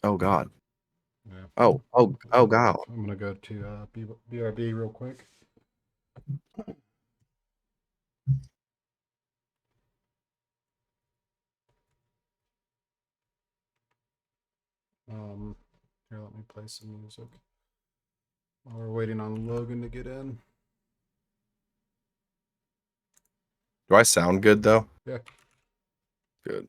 Oh God. Yeah. Oh God. I'm gonna go to BRB real quick. Here, let me play some music while we're waiting on Logan to get in. Do I sound good though? Yeah. Good.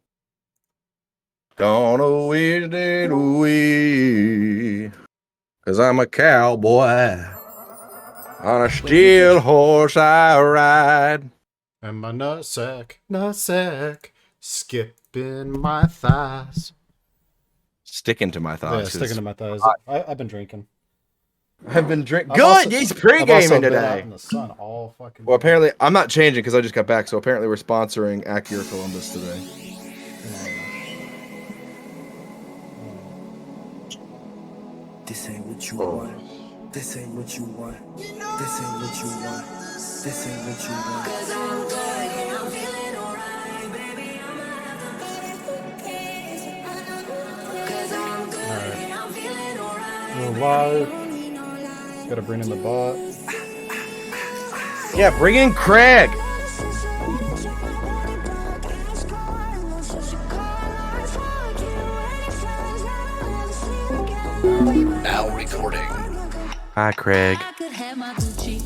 Gonna wish it away, 'cause I'm a cowboy. On a steel horse I ride. And my nutsack, skipping my thighs. Sticking to my Yeah, thoughts. sticking to my thighs. I've been drinking. I've been drinking. I've Good. also- He's I've also pre-gaming been out today. in the sun all fucking Well, day. apparently I'm not changing because I just got back. So apparently we're sponsoring Acura Columbus today. This ain't what you want. This ain't what you want. This ain't what you want. This ain't what you want. 'Cause I'm good and I'm feeling alright, baby. I'ma have to put it through the case. 'Cause I'm good and I'm feeling alright. We're live. Gotta bring in the bot. Yeah, bring in Craig. Now recording. Hi, Craig. Gucci.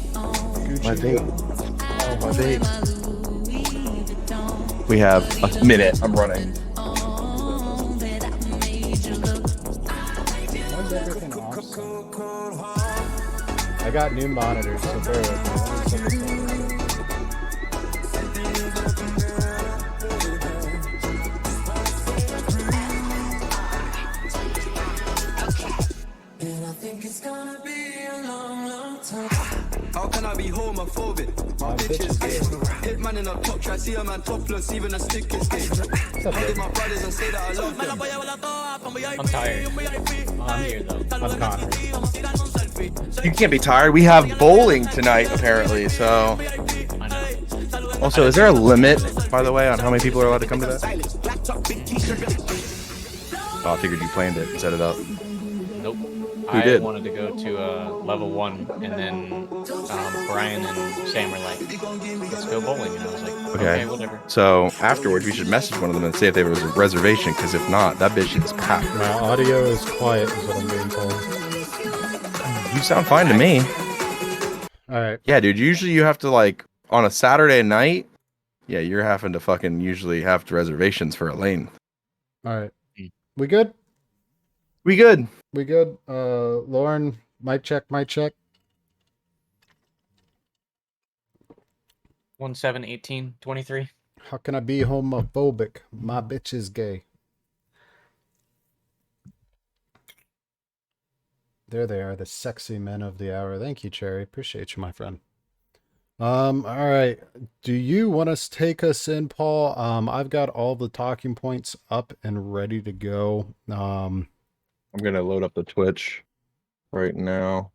My vape. Oh, my vape. We have a minute. I'm running. Why is everything off? I got new monitors, so bear with me. And I think it's gonna be a long, long time. How can I be homophobic? My bitch is gay. Hit man in a top try, see a man topless, even a stick is gay. I hit my brothers and say that I love them. I'm tired. I'm here though. I'm Connor. You can't be tired. We have bowling tonight, apparently. So, I know. also, is there a limit, by the way, on how many people are allowed to come to that? Oh, I figured you planned it and set it up. Nope. Who I did? wanted to go to level 1, and then Brian and Sam were like, "Let's go bowling," and I was like, "Okay, whatever." So afterwards, we should message one of them and see if there was a reservation. Because if not, that bitch is packed. My audio is quiet, is what I'm being told. You sound fine to me. All right. Yeah, dude. Usually you have to like on a Saturday night. Yeah, you're having to fucking usually have reservations for a lane. All right. We good? We good. We good? Lauren, mic check, mic check. 171823. How can I be homophobic? My bitch is gay. There they are, the sexy men of the hour. Thank you, Cherry. Appreciate you, my friend. All right. Do you want to take us in, Paul? I've got all the talking points up and ready to go. I'm gonna load up the Twitch right now.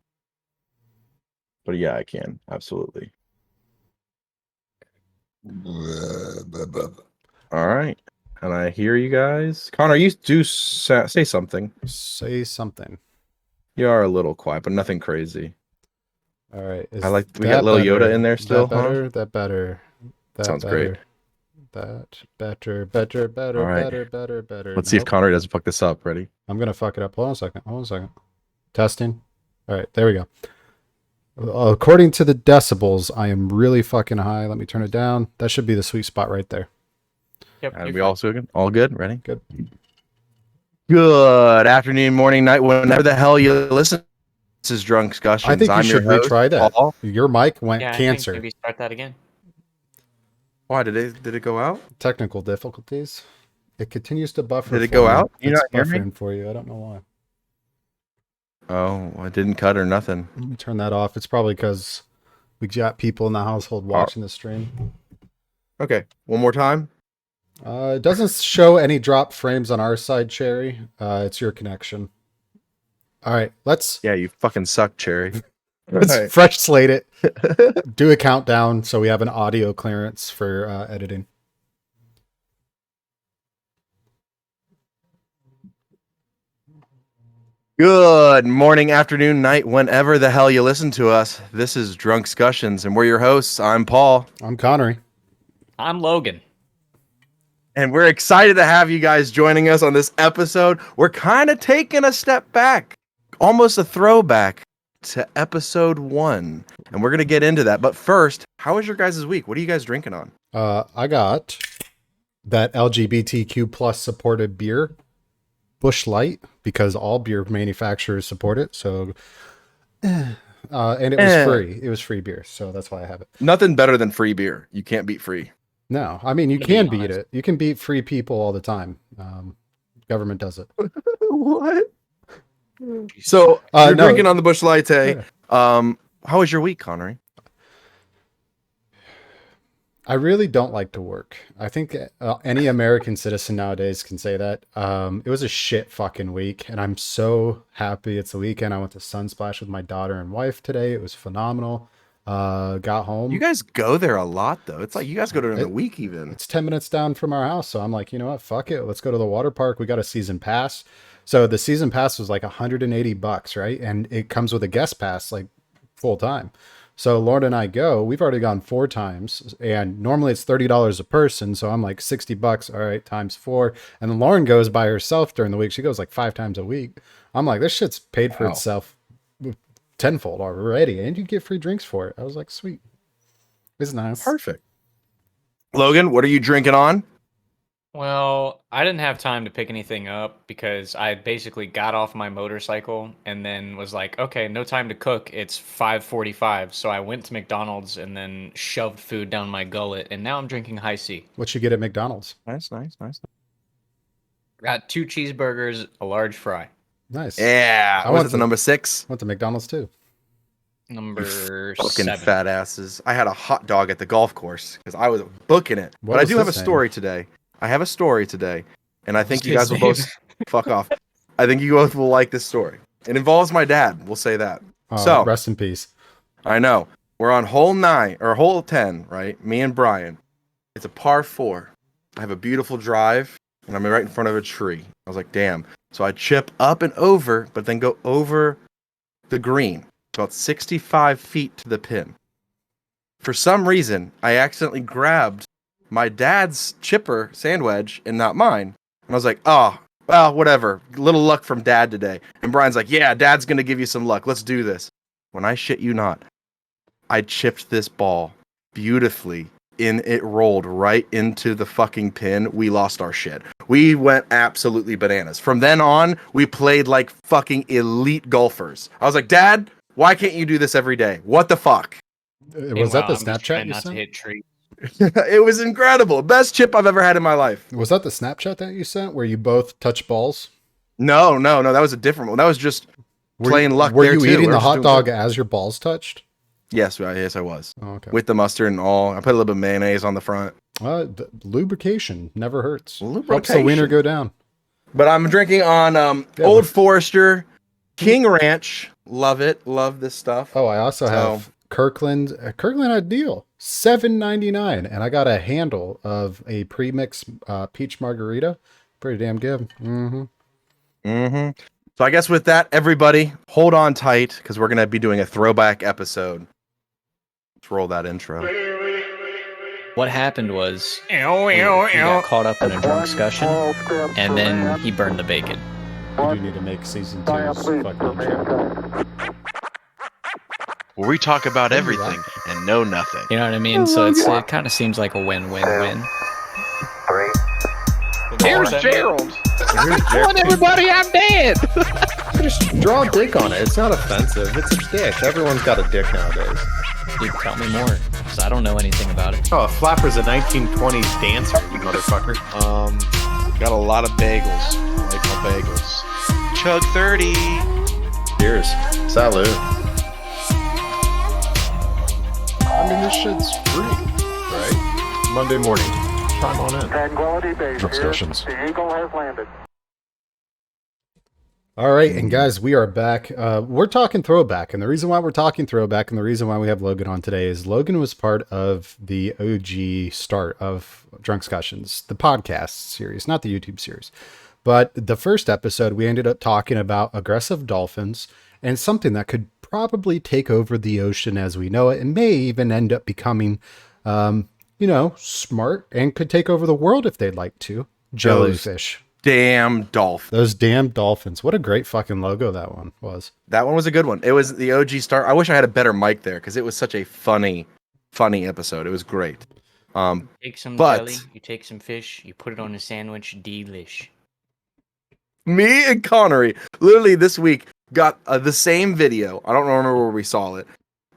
But yeah, I can absolutely. All right, and I hear you guys. Connor, you do say something. Say something. You are a little quiet, but nothing crazy. All right. I like we got little Yoda in there still. That better. Huh? That better. That sounds better. Great. That better, right. better. Let's see if Connor doesn't fuck this up. Ready? I'm gonna fuck it up. Hold on a second. Testing. All right, there we go. According to the decibels, I am really fucking high. Let me turn it down. That should be the sweet spot right there. Yep. And we also good. All good. Ready? Good. Good afternoon, morning, night, whenever the hell you listen. This is Drunkscussions. I think you should retry that. Paul. Your mic went cancer. I think maybe start that again. Why did it go out? Technical difficulties. It continues to buffer. Did it go out? You it's buffering for you. I don't know why. Oh, I didn't cut or nothing. Let me turn that off. It's probably because we got people in the household watching the stream. Okay, one more time. It doesn't show any drop frames on our side, Cherry. It's your connection. All right, let's. Yeah, you fucking suck, Cherry. Let's fresh slate it. Do a countdown so we have an audio clearance for editing. Good morning, afternoon, night, whenever the hell you listen to us. This is Drunkscussions, and we're your hosts. I'm Paul. I'm Connery. I'm Logan. And we're excited to have you guys joining us on this episode. We're kind of taking a step back, almost a throwback to episode 1. And we're going to get into that. But first, how was your guys' week? What are you guys drinking on? I got that LGBTQ plus supported beer, Busch Light, because all beer manufacturers support it. So, and it was free. It was free beer, so that's why I have it. Nothing better than free beer. You can't beat free. No, I mean you can beat it. You can beat free people all the time. Government does it. What? So you're drinking on the Busch Light. How was your week, Connery? I really don't like to work. I think any American citizen nowadays can say that. It was a shit fucking week, and I'm so happy it's the weekend. I went to Sunsplash with my daughter and wife today. It was phenomenal. Got home. You guys go there a lot, though. It's like you guys go during the week even. It's 10 minutes down from our house, so I'm like, you know what? Fuck it. Let's go to the water park. We got a season pass. So the season pass was like $180, right? And it comes with a guest pass, like full time. So Lauren and I go, we've already gone 4 times, and normally it's $30 a person. So I'm like $60. All right, times 4. And then Lauren goes by herself during the week. She goes like 5 times a week. I'm like, this shit's paid for itself tenfold already. And you get free drinks for it. I was like, sweet. It's nice. Perfect. Logan, what are you drinking on? Well, I didn't have time to pick anything up because I basically got off my motorcycle and then was like, okay, no time to cook. It's 5:45. So I went to McDonald's and then shoved food down my gullet, and now I'm drinking High C. What you get at McDonald's? Nice. Got 2 cheeseburgers, a large fry. Nice. Yeah. I Was went it the to- number 6? Went to McDonald's too. Number Fucking 7. fat asses. I had a hot dog at the golf course because I was booking it. What But I was do have a this name? story today. I have a story today, and I think What's you guys his will name? both fuck off. I think you both will like this story. It involves my dad. We'll say that. So Rest in peace. I know we're on hole 9 or hole 10, right? Me and Brian. It's a par 4. I have a beautiful drive, and I'm right in front of a tree. I was like, damn. So I chip up and over, but then go over the green, about 65 feet to the pin. For some reason, I accidentally grabbed my dad's chipper sand wedge and not mine. And I was like, oh, well, whatever. Little luck from dad today. And Brian's like, yeah, dad's going to give you some luck. Let's do this. When I shit you not, I chipped this ball beautifully and it rolled right into the fucking pin. We lost our shit. We went absolutely bananas. From then on, we played like fucking elite golfers. I was like, Dad, why can't you do this every day? What the fuck? Was that the I'm just Snapchat trying you not to sent? hit trees. It was incredible. Best chip I've ever had in my life. Was that the Snapchat that you sent where you both touch balls? No. That was a different one. That was just playing luck. Were there you too. eating We're the just hot doing dog good. as your balls touched? Yes, I was. Oh, okay. With the mustard and all. I put a little bit of mayonnaise on the front. Lubrication never hurts. Helps the Lubrication. wiener go down. But I'm drinking on Old Forester King Ranch. Love it. Love this stuff. Oh, I also have Kirkland. Kirkland had a deal, $7.99, and I got a handle of a pre-mix peach margarita. Pretty damn good. Mm-hmm. So I guess with that, everybody, hold on tight because we're gonna be doing a throwback episode. Let's roll that intro. What happened was he got caught up in a drunk discussion, and then he burned the bacon. You do need to make season 2's fucking intro. Where we talk about everything and know nothing. You know what I mean? So it kind of seems like a win-win-win. Here's Gerald. Telling everybody I'm dead. Just draw a dick on it. It's not offensive. It's a dick. Everyone's got a dick nowadays. Dude, tell me more, because I don't know anything about it. Oh, a flapper's a 1920s dancer, you motherfucker. Got a lot of bagels. I like my bagels. Chug 30. Cheers. Salud. I mean, this shit's free, right? Monday morning. Chime on in. Tranquility Base here. Drunkscussions. The Eagle has landed. All right, and guys, we are back. We're talking throwback, and the reason why we're talking throwback and the reason why we have Logan on today is Logan was part of the OG start of Drunkscussions, the podcast series, not the YouTube series. But the first episode, we ended up talking about aggressive dolphins and something that could probably take over the ocean as we know it and may even end up becoming, smart and could take over the world if they'd like to. Jellyfish. Damn dolphin. Those damn dolphins. What a great fucking logo that one was. That one was a good one. It was the OG start. I wish I had a better mic there because it was such a funny episode. It was great. Take some but jelly, you take some fish, you put it on a sandwich, delish. me and Connery literally this week got the same video. I don't remember where we saw it.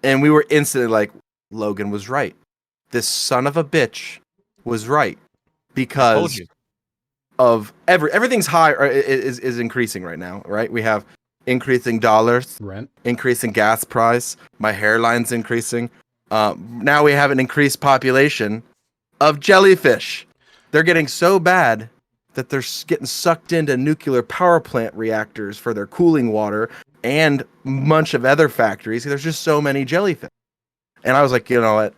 And we were instantly like, Logan was right. This son of a bitch was right. Because of everything's high or is increasing right now, right? We have increasing dollars, rent, increasing gas price, my hairline's increasing. Now we have an increased population of jellyfish. They're getting so bad that they're getting sucked into nuclear power plant reactors for their cooling water and a bunch of other factories. There's just so many jellyfish. And I was like, you know what?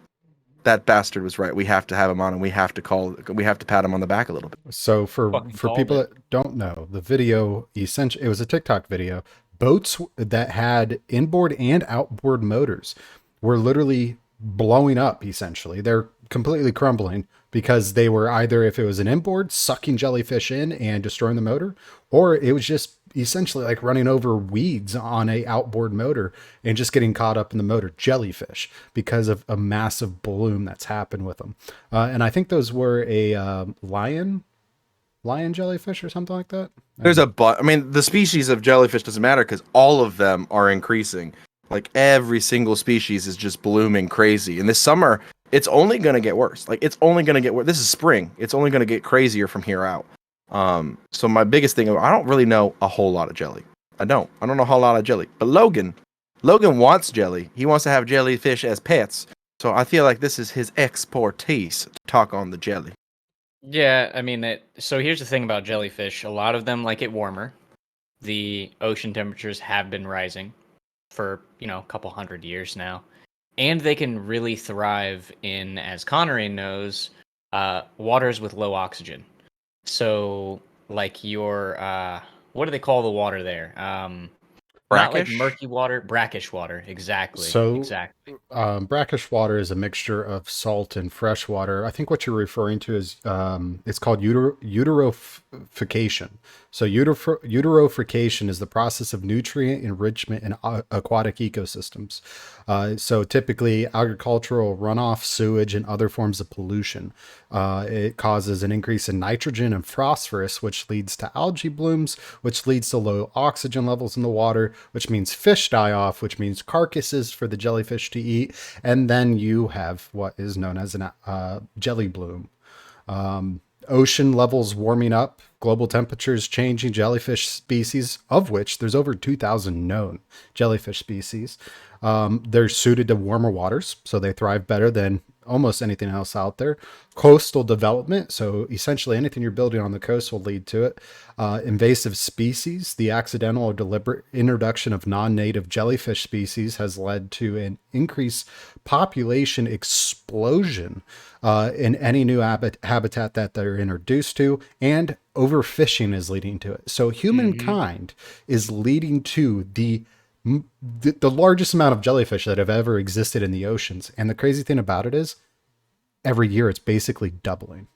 That bastard was right. We have to have him on, and we have to pat him on the back a little bit. So for people that don't know, the video essentially, it was a TikTok video. Boats that had inboard and outboard motors were literally blowing up. Essentially, they're completely crumbling because they were either, if it was an inboard, sucking jellyfish in and destroying the motor, or it was just essentially like running over weeds on a outboard motor and just getting caught up in the motor, jellyfish, because of a massive bloom that's happened with them. And I think those were a lion jellyfish or something like that. There's the species of jellyfish doesn't matter because all of them are increasing. Like every single species is just blooming crazy. And this summer, it's only going to get worse. Like it's only going to get worse. This is spring. It's only going to get crazier from here out. So my biggest thing, I don't really know a whole lot of jelly. I don't know a whole lot of jelly. But Logan wants jelly. He wants to have jellyfish as pets. So I feel like this is his expertise to talk on the jelly. Yeah, I mean, so here's the thing about jellyfish. A lot of them like it warmer. The ocean temperatures have been rising for, a couple hundred years now. And they can really thrive in, as Connery knows, waters with low oxygen. So, like your, what do they call the water there? Not like murky water, brackish water. Exactly. So, exactly. Brackish water is a mixture of salt and fresh water. I think what you're referring to is, it's called eutrophication. So eutrophication is the process of nutrient enrichment in aquatic ecosystems. So typically agricultural runoff, sewage, and other forms of pollution. It causes an increase in nitrogen and phosphorus, which leads to algae blooms, which leads to low oxygen levels in the water, which means fish die off, which means carcasses for the jellyfish to eat. And then you have what is known as a jelly bloom. Ocean levels warming up, global temperatures changing, jellyfish species, of which there's over 2,000 known jellyfish species. They're suited to warmer waters, so they thrive better than almost anything else out there. Coastal development, so essentially anything you're building on the coast will lead to it. Invasive species, the accidental or deliberate introduction of non-native jellyfish species has led to an increased population explosion in any new habitat that they're introduced to, and overfishing is leading to it. So humankind is leading to the largest amount of jellyfish that have ever existed in the oceans. And the crazy thing about it is every year it's basically doubling.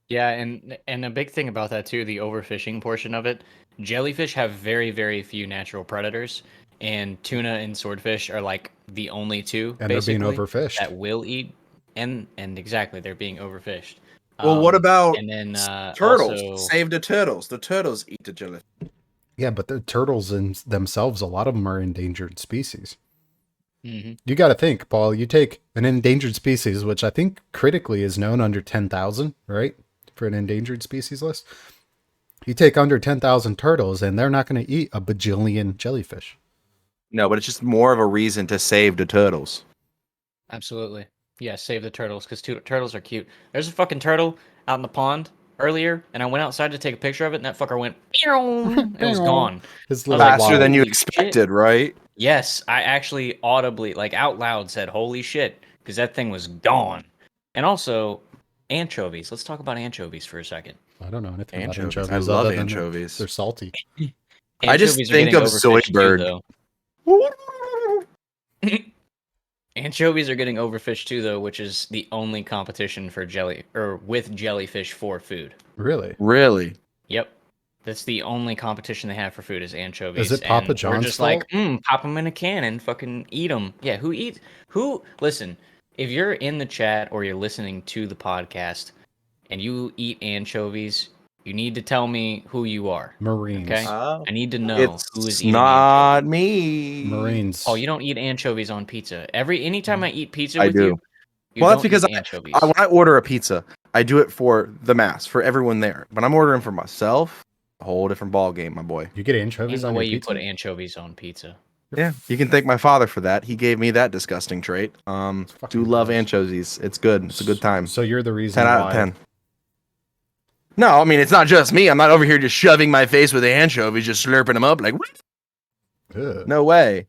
Yeah, and a big thing about that too, the overfishing portion of it, jellyfish have very, very few natural predators, and tuna and swordfish are like the only two, and they're being overfished, that will eat, and exactly, they're being overfished. Well, what about and then turtles? Also, Save the turtles. The turtles eat the jellyfish. Yeah, but the turtles in themselves, a lot of them are endangered species. Mm-hmm. You got to think, Paul, you take an endangered species, which I think critically is known under 10,000, right? For an endangered species list. You take under 10,000 turtles and they're not going to eat a bajillion jellyfish. No, but it's just more of a reason to save the turtles. Absolutely. Yeah, save the turtles, because turtles are cute. There's a fucking turtle out in the pond earlier, and I went outside to take a picture of it, and that fucker went, it was gone. Faster than you expected, right? Yes, I actually audibly, like out loud, said, holy shit, because that thing was gone. And also, anchovies. Let's talk about anchovies for a second. I don't know anything about Anchovies. anchovies. I love other than anchovies. They're salty. I just Anchovies are think getting of overfished too, Zoidberg. though. Anchovies are getting overfished too, though, which is the only competition for with jellyfish for food. Really? Really? Yep. That's the only competition they have for food is anchovies. Is it Papa and we're John's just fault? like, pop them in a can and fucking eat them. Yeah, listen, if you're in the chat or you're listening to the podcast and you eat anchovies, you need to tell me who you are. Marines. Okay? I need to know who is It's eating not anchovies. me. Marines. Oh, you don't eat anchovies on pizza. Anytime I eat pizza I with do. you, Well, that's don't because eat anchovies. when I order a pizza, I do it for the mass, for everyone there. But I'm ordering for myself, a whole different ball game, my boy. You get Ain't anchovies no on way your you pizza? put anchovies on pizza. Yeah, you can thank my father for that. He gave me that disgusting trait. fucking Do love gross. anchovies. It's good. It's a good time. So you're the reason 10 why. out of 10. No, I mean, it's not just me. I'm not over here just shoving my face with anchovies, just slurping them up like, Ugh. no way.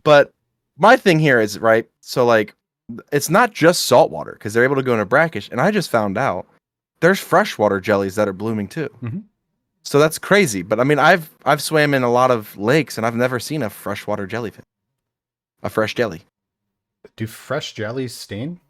But my thing here is, right, so like, it's not just saltwater because they're able to go into brackish. And I just found out there's freshwater jellies that are blooming too. Mhm. So that's crazy. But I mean, I've swam in a lot of lakes and I've never seen a freshwater jellyfish. A fresh jelly. Do fresh jellies sting?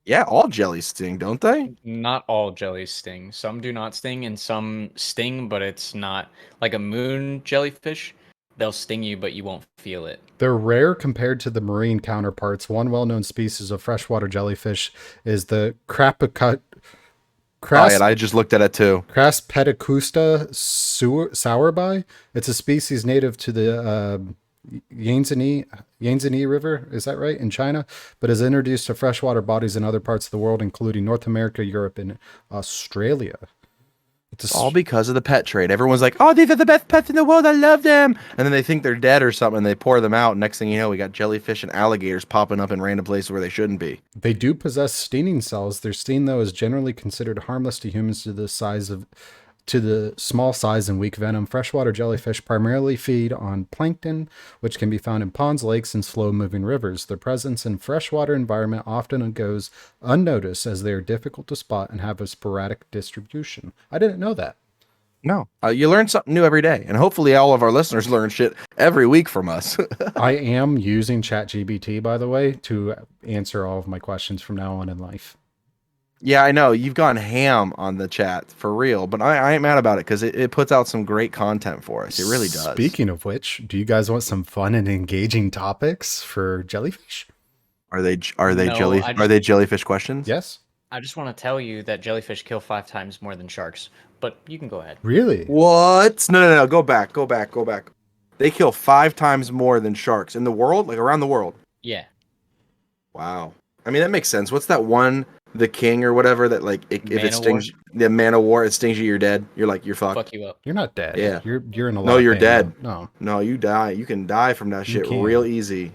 Yeah, all jellies sting, don't they? Not all jellies sting. Some do not sting, and some sting, but it's not like a moon jellyfish. They'll sting you, but you won't feel it. They're rare compared to the marine counterparts. One well-known species of freshwater jellyfish is the Oh, yeah, I just looked at it too. Craspedicusta sourbi. It's a species native to the Yangtze River, is that right, in China, but is introduced to freshwater bodies in other parts of the world, including North America, Europe, and Australia. It's all because of the pet trade. Everyone's like, oh, these are the best pets in the world. I love them. And then they think they're dead or something. And they pour them out. Next thing you know, we got jellyfish and alligators popping up in random places where they shouldn't be. They do possess stinging cells. Their sting, though, is generally considered harmless to humans to the small size and weak venom. Freshwater jellyfish primarily feed on plankton, which can be found in ponds, lakes, and slow-moving rivers. Their presence in freshwater environment often goes unnoticed as they are difficult to spot and have a sporadic distribution. I didn't know that. No, you learn something new every day. And hopefully all of our listeners learn shit every week from us. I am using ChatGPT, by the way, to answer all of my questions from now on in life. Yeah, I know. You've gone ham on the chat, for real. But I ain't mad about it because it puts out some great content for us. It really does. Speaking of which, do you guys want some fun and engaging topics for jellyfish? Are they No, jellyfish questions? Yes? I just want to tell you that jellyfish kill 5 times more than sharks. But you can go ahead. Really? What? No. Go back. They kill 5 times more than sharks in the world, like around the world. Yeah. Wow. I mean, that makes sense. What's that one, the king or whatever, that like if it stings, the man of war, it stings you, you're dead. You're fucked. Fuck you up. You're not dead. Yeah. You're in a lot No, of you're pain, dead. though. No, you die. You can die from that You shit can. real easy.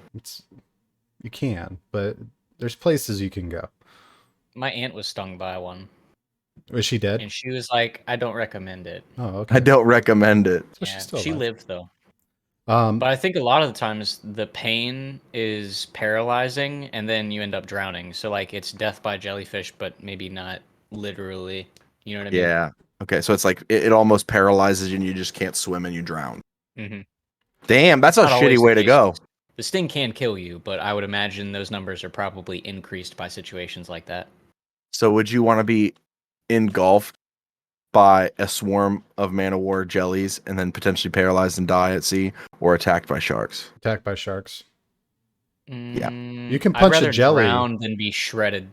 You can, but there's places you can go. My aunt was stung by one. Was she dead? And she was like, I don't recommend it. Oh, okay. I don't recommend it. So Yeah, she's still she alive. lived though. But I think a lot of the times the pain is paralyzing and then you end up drowning. So like it's death by jellyfish, but maybe not literally. You know what I mean? Yeah. Okay, so it's like it almost paralyzes you and you just can't swim and you drown. Mhm. Damn, that's a Not always shitty the way to case. go. The sting can kill you, but I would imagine those numbers are probably increased by situations like that. So would you want to be engulfed by a swarm of man-of-war jellies and then potentially paralyzed and die at sea, or attacked by sharks? attacked by sharks. Yeah. You can I'd punch a rather jelly. drown than be shredded.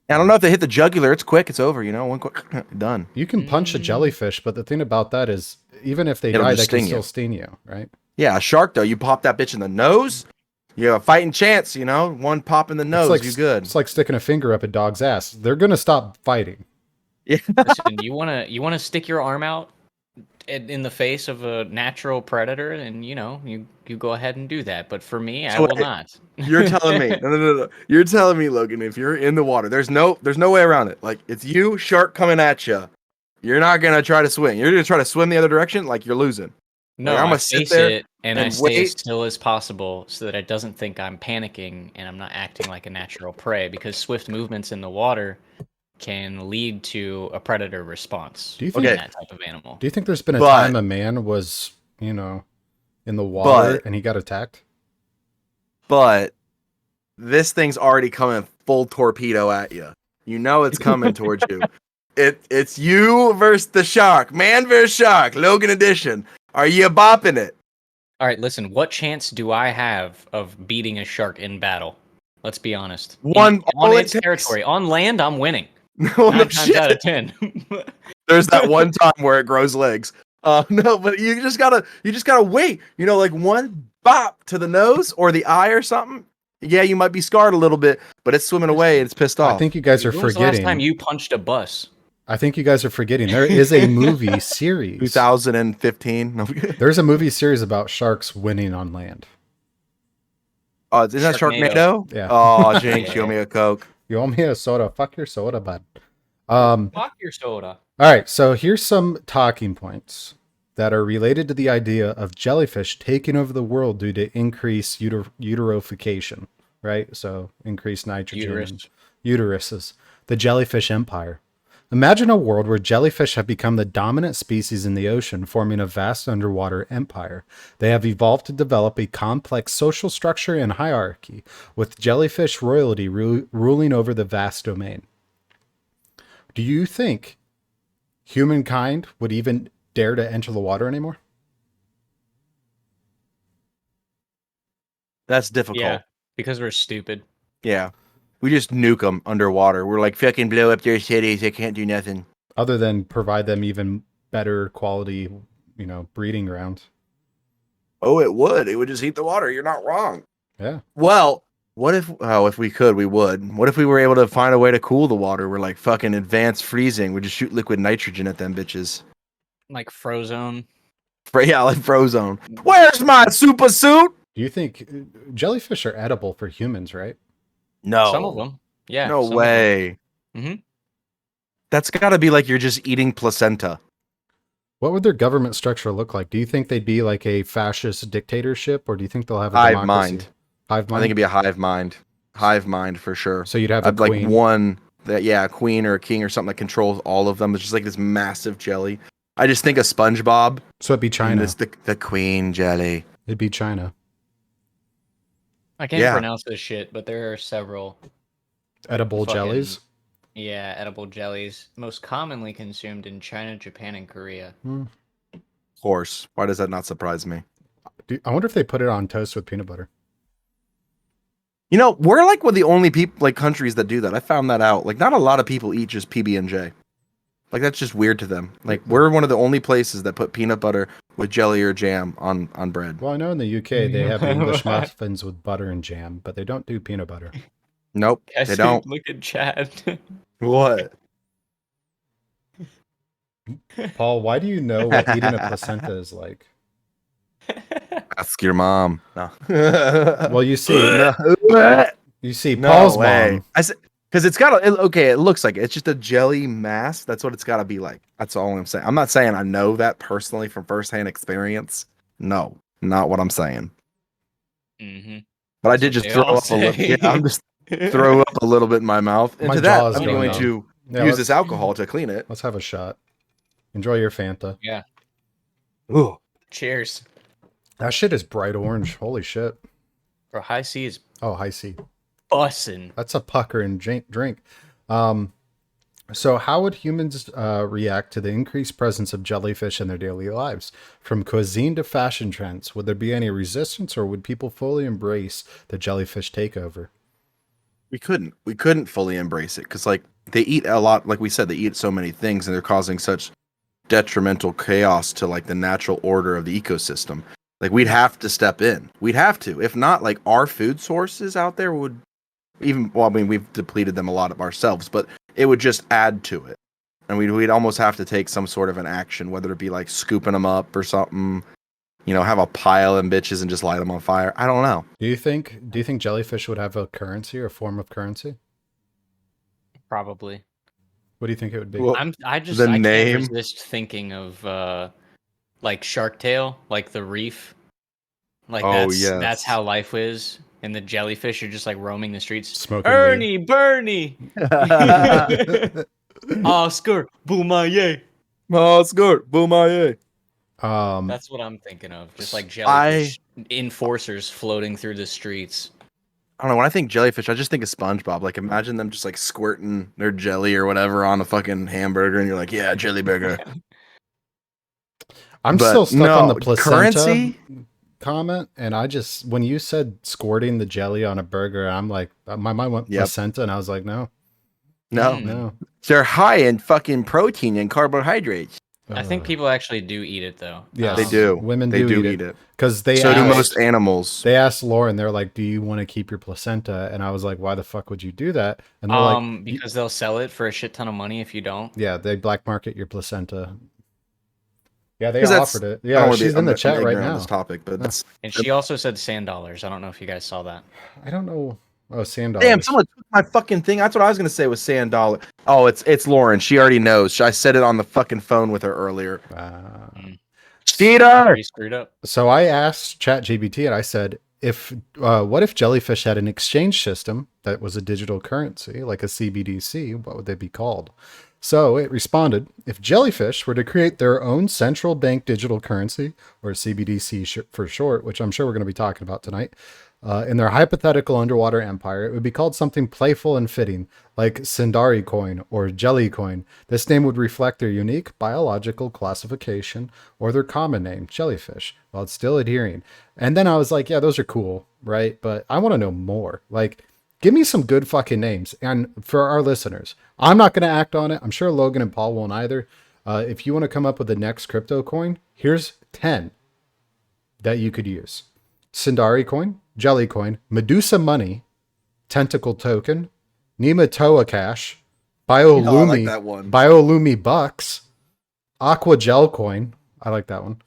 I don't know if they hit the jugular. It's quick. It's over. One quick done. You can punch a jellyfish, but the thing about that is, even if they It'll die, just they can sting still you. sting you, right? Yeah, a shark though, you pop that bitch in the nose, you have a fighting chance. One pop in the nose, you good. It's like sticking a finger up a dog's ass. They're gonna stop fighting. Yeah. Listen, you wanna stick your arm out in the face of a natural predator, and you go ahead and do that. But for me, I So will not. You're telling me, no. You're telling me, Logan, if you're in the water, there's no way around it. Like it's you, shark coming at you. You're not gonna try to swim. You're gonna try to swim the other direction, like you're losing. No, Like, I'm I gonna sit face there it and and I stay wait. as still as possible so that it doesn't think I'm panicking and I'm not acting like a natural prey. Because swift movements in the water can lead to a predator response Do you in think? that type of animal. Do you think there's been a But- time a man was, in the water But- and he got attacked? But this thing's already coming full torpedo at you. You know it's coming towards you. It's you versus the shark. Man versus shark. Logan edition. Are you bopping it? All right, listen. What chance do I have of beating a shark in battle? Let's be honest. One all on it its takes. territory. On land, I'm winning. No, no 9 times shit. out of 10. There's that one time where it grows legs. No, but you just gotta wait. Like one bop to the nose or the eye or something. Yeah, you might be scarred a little bit, but it's swimming away and it's pissed off. I think you guys are When was the last forgetting. time you punched a bus? I think you guys are forgetting. There is a movie series. 2015. No. There's a movie series about sharks winning on land. Oh, isn't that Sharknado. Sharknado? Yeah. Oh, Jinx, Yeah. you owe me a Coke. You owe me a soda. Fuck your soda, bud. Fuck your soda. All right, so here's some talking points that are related to the idea of jellyfish taking over the world due to increased uterification, right? So increased nitrogen. Uteruses. The jellyfish empire. Imagine a world where jellyfish have become the dominant species in the ocean, forming a vast underwater empire. They have evolved to develop a complex social structure and hierarchy, with jellyfish royalty ruling over the vast domain. Do you think humankind would even dare to enter the water anymore? That's difficult. Yeah, because we're stupid. Yeah. We just nuke them underwater. We're like, fucking blow up their cities. They can't do nothing. Other than provide them even better quality, breeding grounds. Oh, it would. It would just heat the water. You're not wrong. Yeah. Well, if we could, we would. What if we were able to find a way to cool the water? We're like fucking advanced freezing. We just shoot liquid nitrogen at them bitches. Like Frozone. Yeah, like Frozone. Where's my super suit? Do you think jellyfish are edible for humans, right? No. Some of them. Yeah. No some of them. way. Mhm. That's got to be like you're just eating placenta. What would their government structure look like? Do you think they'd be like a fascist dictatorship, or do you think they'll have a Hive democracy? mind. Hive I mind. think it'd be a hive mind. Hive mind for sure. So you'd have a I'd like queen. one that, a queen or a king or something that controls all of them. It's just like this massive jelly. I just think of SpongeBob. So it'd be And China. it's the queen jelly. It'd be China. I can't Yeah. pronounce this shit, but there are several. Edible Fucking- jellies. Yeah, edible jellies, most commonly consumed in China, Japan, and Korea. Of course. Why does that not surprise me? I wonder if they put it on toast with peanut butter. We're like one of the only countries that do that. I found that out. Like, not a lot of people eat just PB&J. Like, that's just weird to them. Like, we're one of the only places that put peanut butter with jelly or jam on bread. Well, I know in the UK they have English muffins with butter and jam, but they don't do peanut butter. Nope, Yes, they don't. Look at Chad. What? Paul, why do you know what eating a placenta is like? Ask your mom. No. Well, you see, No. you see, No Paul's way. mom. I said, because it's got it looks like it's just a jelly mass. That's what it's got to be like. That's all I'm saying. I'm not saying I know that personally from firsthand experience. No, not what I'm saying. Mm-hmm. But I did just they throw all up a little. say. Yeah, I'm just throw up a little bit in my mouth. And My to that, jaw is I'm going going numb. to Yeah, use let's- this alcohol to clean it. Let's have a shot. Enjoy your Fanta. Ooh. Cheers. That shit is bright orange. Holy shit. Bro, High C is Oh, high C. bussin'. That's a pucker and drink. So how would humans react to the increased presence of jellyfish in their daily lives? From cuisine to fashion trends, would there be any resistance, or would people fully embrace the jellyfish takeover? We couldn't fully embrace it because like they eat a lot. Like we said, they eat so many things and they're causing such detrimental chaos to like the natural order of the ecosystem. Like we'd have to step in. We'd have to. If not, like our food sources out there would we've depleted them a lot of ourselves, but it would just add to it. And we'd almost have to take some sort of an action, whether it be like scooping them up or something, have a pile of bitches and just light them on fire. I don't know. Do you think jellyfish would have a currency or a form of currency? Probably. What do you think it would be? Well, I the name- can't resist thinking of like Shark Tale, like the reef. Like Oh, that's yes. that's how life is and the jellyfish are just like roaming the streets. Smoking Ernie, Bernie, Oscar, Boomaye. Oh, it's good. Boom, yeah. That's what I'm thinking of. Just like jellyfish enforcers floating through the streets. I don't know. When I think jellyfish, I just think of SpongeBob. Like, imagine them just like squirting their jelly or whatever on a fucking hamburger, and you're like, yeah, jelly burger. I'm But still stuck no, on the placenta currency? comment, and I just when you said squirting the jelly on a burger, I'm like, my mind went Yep. placenta, and I was like, no, No, no. they're high in fucking protein and carbohydrates. I think people actually do eat it though. Yeah, They do. Women They do eat it because they So do asked, most animals. They asked Lauren, they're like, "Do you want to keep your placenta?" And I was like, "Why the fuck would you do that?" And they're like, Because they'll sell it for a shit ton of money if you don't. "Yeah, they black market your placenta." Yeah, they 'Cause that's- offered it. I don't Yeah, wanna she's be- in the I'm chat right ignorant on now. this topic, but that's And she also said sand dollars. I don't know if you guys saw that. I don't know. Oh, sand damn. dollars. Someone took my fucking thing. That's what I was gonna say was sand dollar. Oh, it's Lauren. She already knows. I said it on the fucking phone with her earlier. Cheater. Pretty screwed up. So I asked ChatGPT, and I said, what if jellyfish had an exchange system that was a digital currency, like a CBDC? What would they be called? So it responded, if jellyfish were to create their own central bank digital currency, or CBDC for short, which I'm sure we're going to be talking about tonight, in their hypothetical underwater empire, it would be called something playful and fitting, like Sindari coin or Jelly coin. This name would reflect their unique biological classification or their common name, jellyfish, while it's still adhering. And then I was like, yeah, those are cool, right? But I want to know more. Like, give me some good fucking names. And for our listeners, I'm not going to act on it. I'm sure Logan and Paul won't either. If you want to come up with the next crypto coin, here's 10 that you could use. Sindari coin, Jelly coin, Medusa money, Tentacle token, Nematoa cash, Biolumi, Oh, I like that one. Biolumi bucks, Aqua gel coin, I like that one,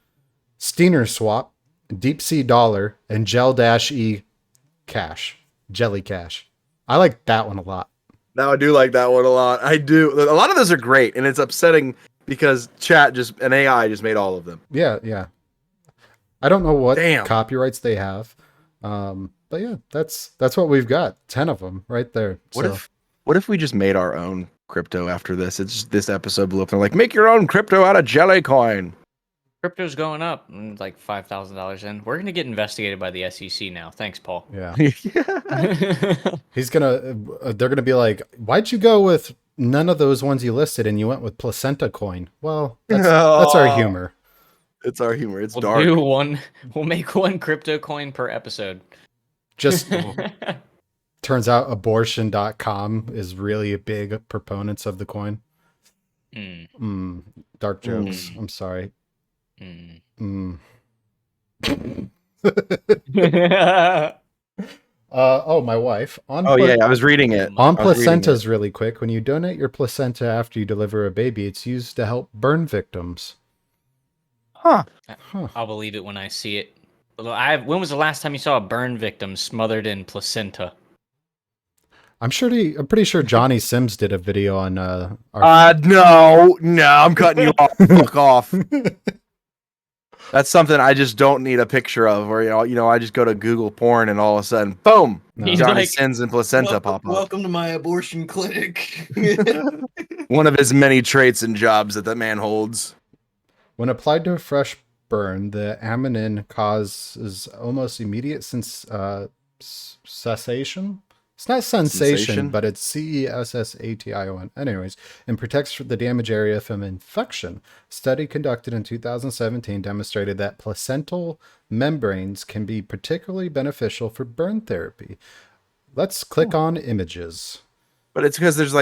Steiner swap, Deep Sea dollar, and Gel-E cash, Jelly cash. I like that one a lot. Now I do like that one a lot. I do. A lot of those are great, and it's upsetting because an AI just made all of them. Yeah, yeah. I don't know what Damn. copyrights they have. But yeah, that's what we've got. 10 of them right there. What if we just made our own crypto after this? It's just, this episode blew up. They're like, make your own crypto out of jelly coin. Crypto's going up, like $5,000 in. We're gonna get investigated by the SEC now. Thanks, Paul. Yeah. They're gonna be like, why'd you go with none of those ones you listed and you went with placenta coin? Well, that's our humor. It's our humor. It's We'll dark. do one. We'll make one crypto coin per episode. Just turns out abortion.com is really big proponents of the coin. Dark jokes. I'm sorry. My wife. I was reading it. On placentas, really quick. When you donate your placenta after you deliver a baby, it's used to help burn victims. Huh. I'll believe it when I see it. When was the last time you saw a burn victim smothered in placenta? I'm pretty sure Johnny Sims did a video on no, I'm cutting you off. Fuck off. That's something I just don't need a picture of, or I just go to Google porn and all of a sudden, boom, Johnny Sins and placenta pop up. Welcome to my abortion clinic. One of his many traits and jobs that man holds. When applied to a fresh burn, the aminin causes almost immediate cessation. It's not sensation, but it's CESSATION. Anyways, and protects the damaged area from infection. A study conducted in 2017 demonstrated that placental membranes can be particularly beneficial for burn therapy. Let's click on images. But it's because there's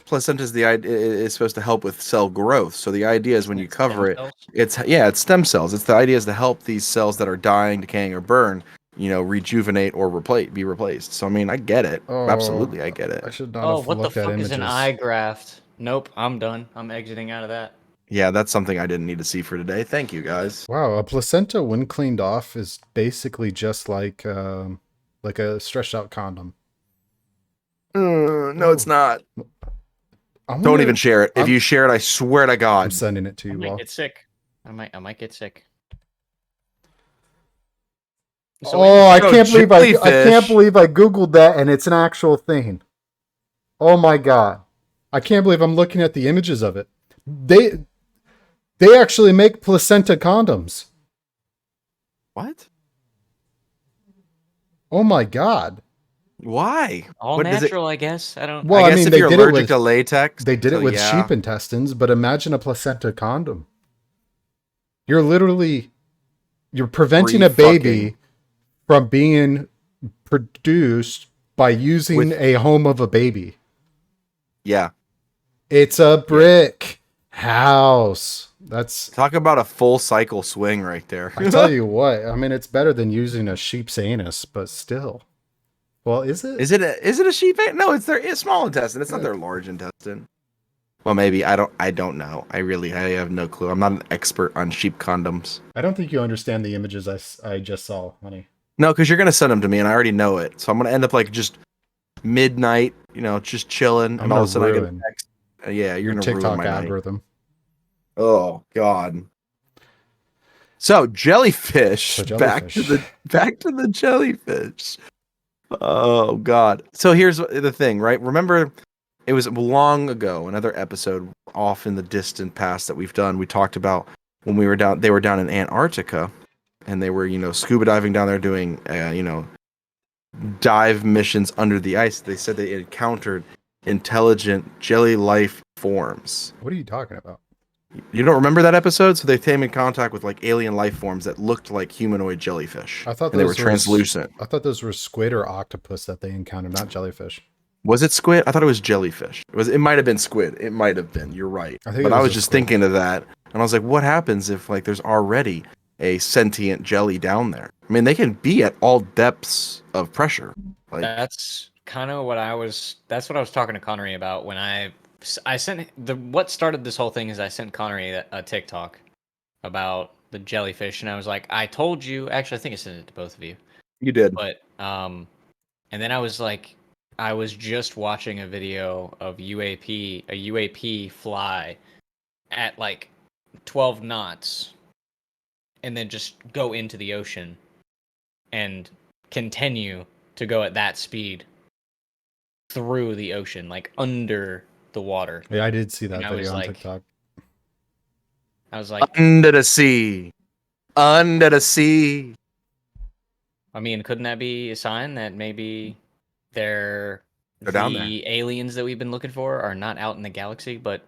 placenta is supposed to help with cell growth. So the idea is when you cover it, it's stem cells. It's the idea is to help these cells that are dying, decaying, or burn, rejuvenate or be replaced. So I mean, I get it. Absolutely, I get it. I should not have what the looked at fuck images. is an eye graft? Nope, I'm done. I'm exiting out of that. Yeah, that's something I didn't need to see for today. Thank you, guys. Wow, a placenta when cleaned off is basically just like a stretched out condom. No, it's not. Don't even share it. If you share it, I swear to God, I'm sending it to you. I might get sick. I might get sick. So I So can't believe I can't jellyfish- believe I googled that and it's an actual thing. Oh my god. I can't believe I'm looking at the images of it. They actually make placenta condoms. What? Oh my god. Why? all What does it? natural, I guess. I don't. Well, I I guess mean, if they you're did it allergic with to latex, they did so it with yeah. sheep intestines, but imagine a placenta condom. You're preventing a baby Re-fucking. from being produced by using With- a home of a baby. Yeah. It's a brick house. That's Talk about a full cycle swing right there. I tell you what. I mean, it's better than using a sheep's anus, but still. Well, is it? Is it a sheep? No, it's their small intestine. It's not their large intestine. Well, maybe I don't know. I have no clue. I'm not an expert on sheep condoms. I don't think you understand the images I just saw, honey. No, because you're gonna send them to me, and I already know it. So I'm gonna end up like just midnight, just chilling, and all of a sudden I get a text. Yeah, you're your gonna TikTok ruin my night. algorithm. Oh God. So jellyfish. So Back to the jellyfish. Oh God. So here's the thing, right? Remember, it was long ago, another episode off in the distant past that we've done. We talked about when we were down. They were down in Antarctica, and they were, scuba diving down there doing, dive missions under the ice. They said they encountered intelligent jelly life forms. What are you talking about? You don't remember that episode? So they came in contact with like alien life forms that looked like humanoid jellyfish. I thought and they were those translucent. I thought those were squid or octopus that they encountered, not jellyfish. Was it squid? I thought it was jellyfish. It might have been squid. It might have been. You're right. But I was just thinking of that, and I was like, what happens if like there's already a sentient jelly down there? I mean, they can be at all depths of pressure. Like That's kind of what I was. That's what I was talking to Connery about when I sent what started this whole thing is I sent Connery a TikTok about the jellyfish, and I was like, I told you. Actually, I think I sent it to both of you. you did. But and then I was like, I was just watching a video of a UAP fly at like 12 knots, and then just go into the ocean and continue to go at that speed through the ocean, like under the water. Yeah, I did see that And I video was on like- TikTok. I was like, Under the sea. Under the sea. I mean, couldn't that be a sign that maybe They're down there. the aliens that we've been looking for are not out in the galaxy, but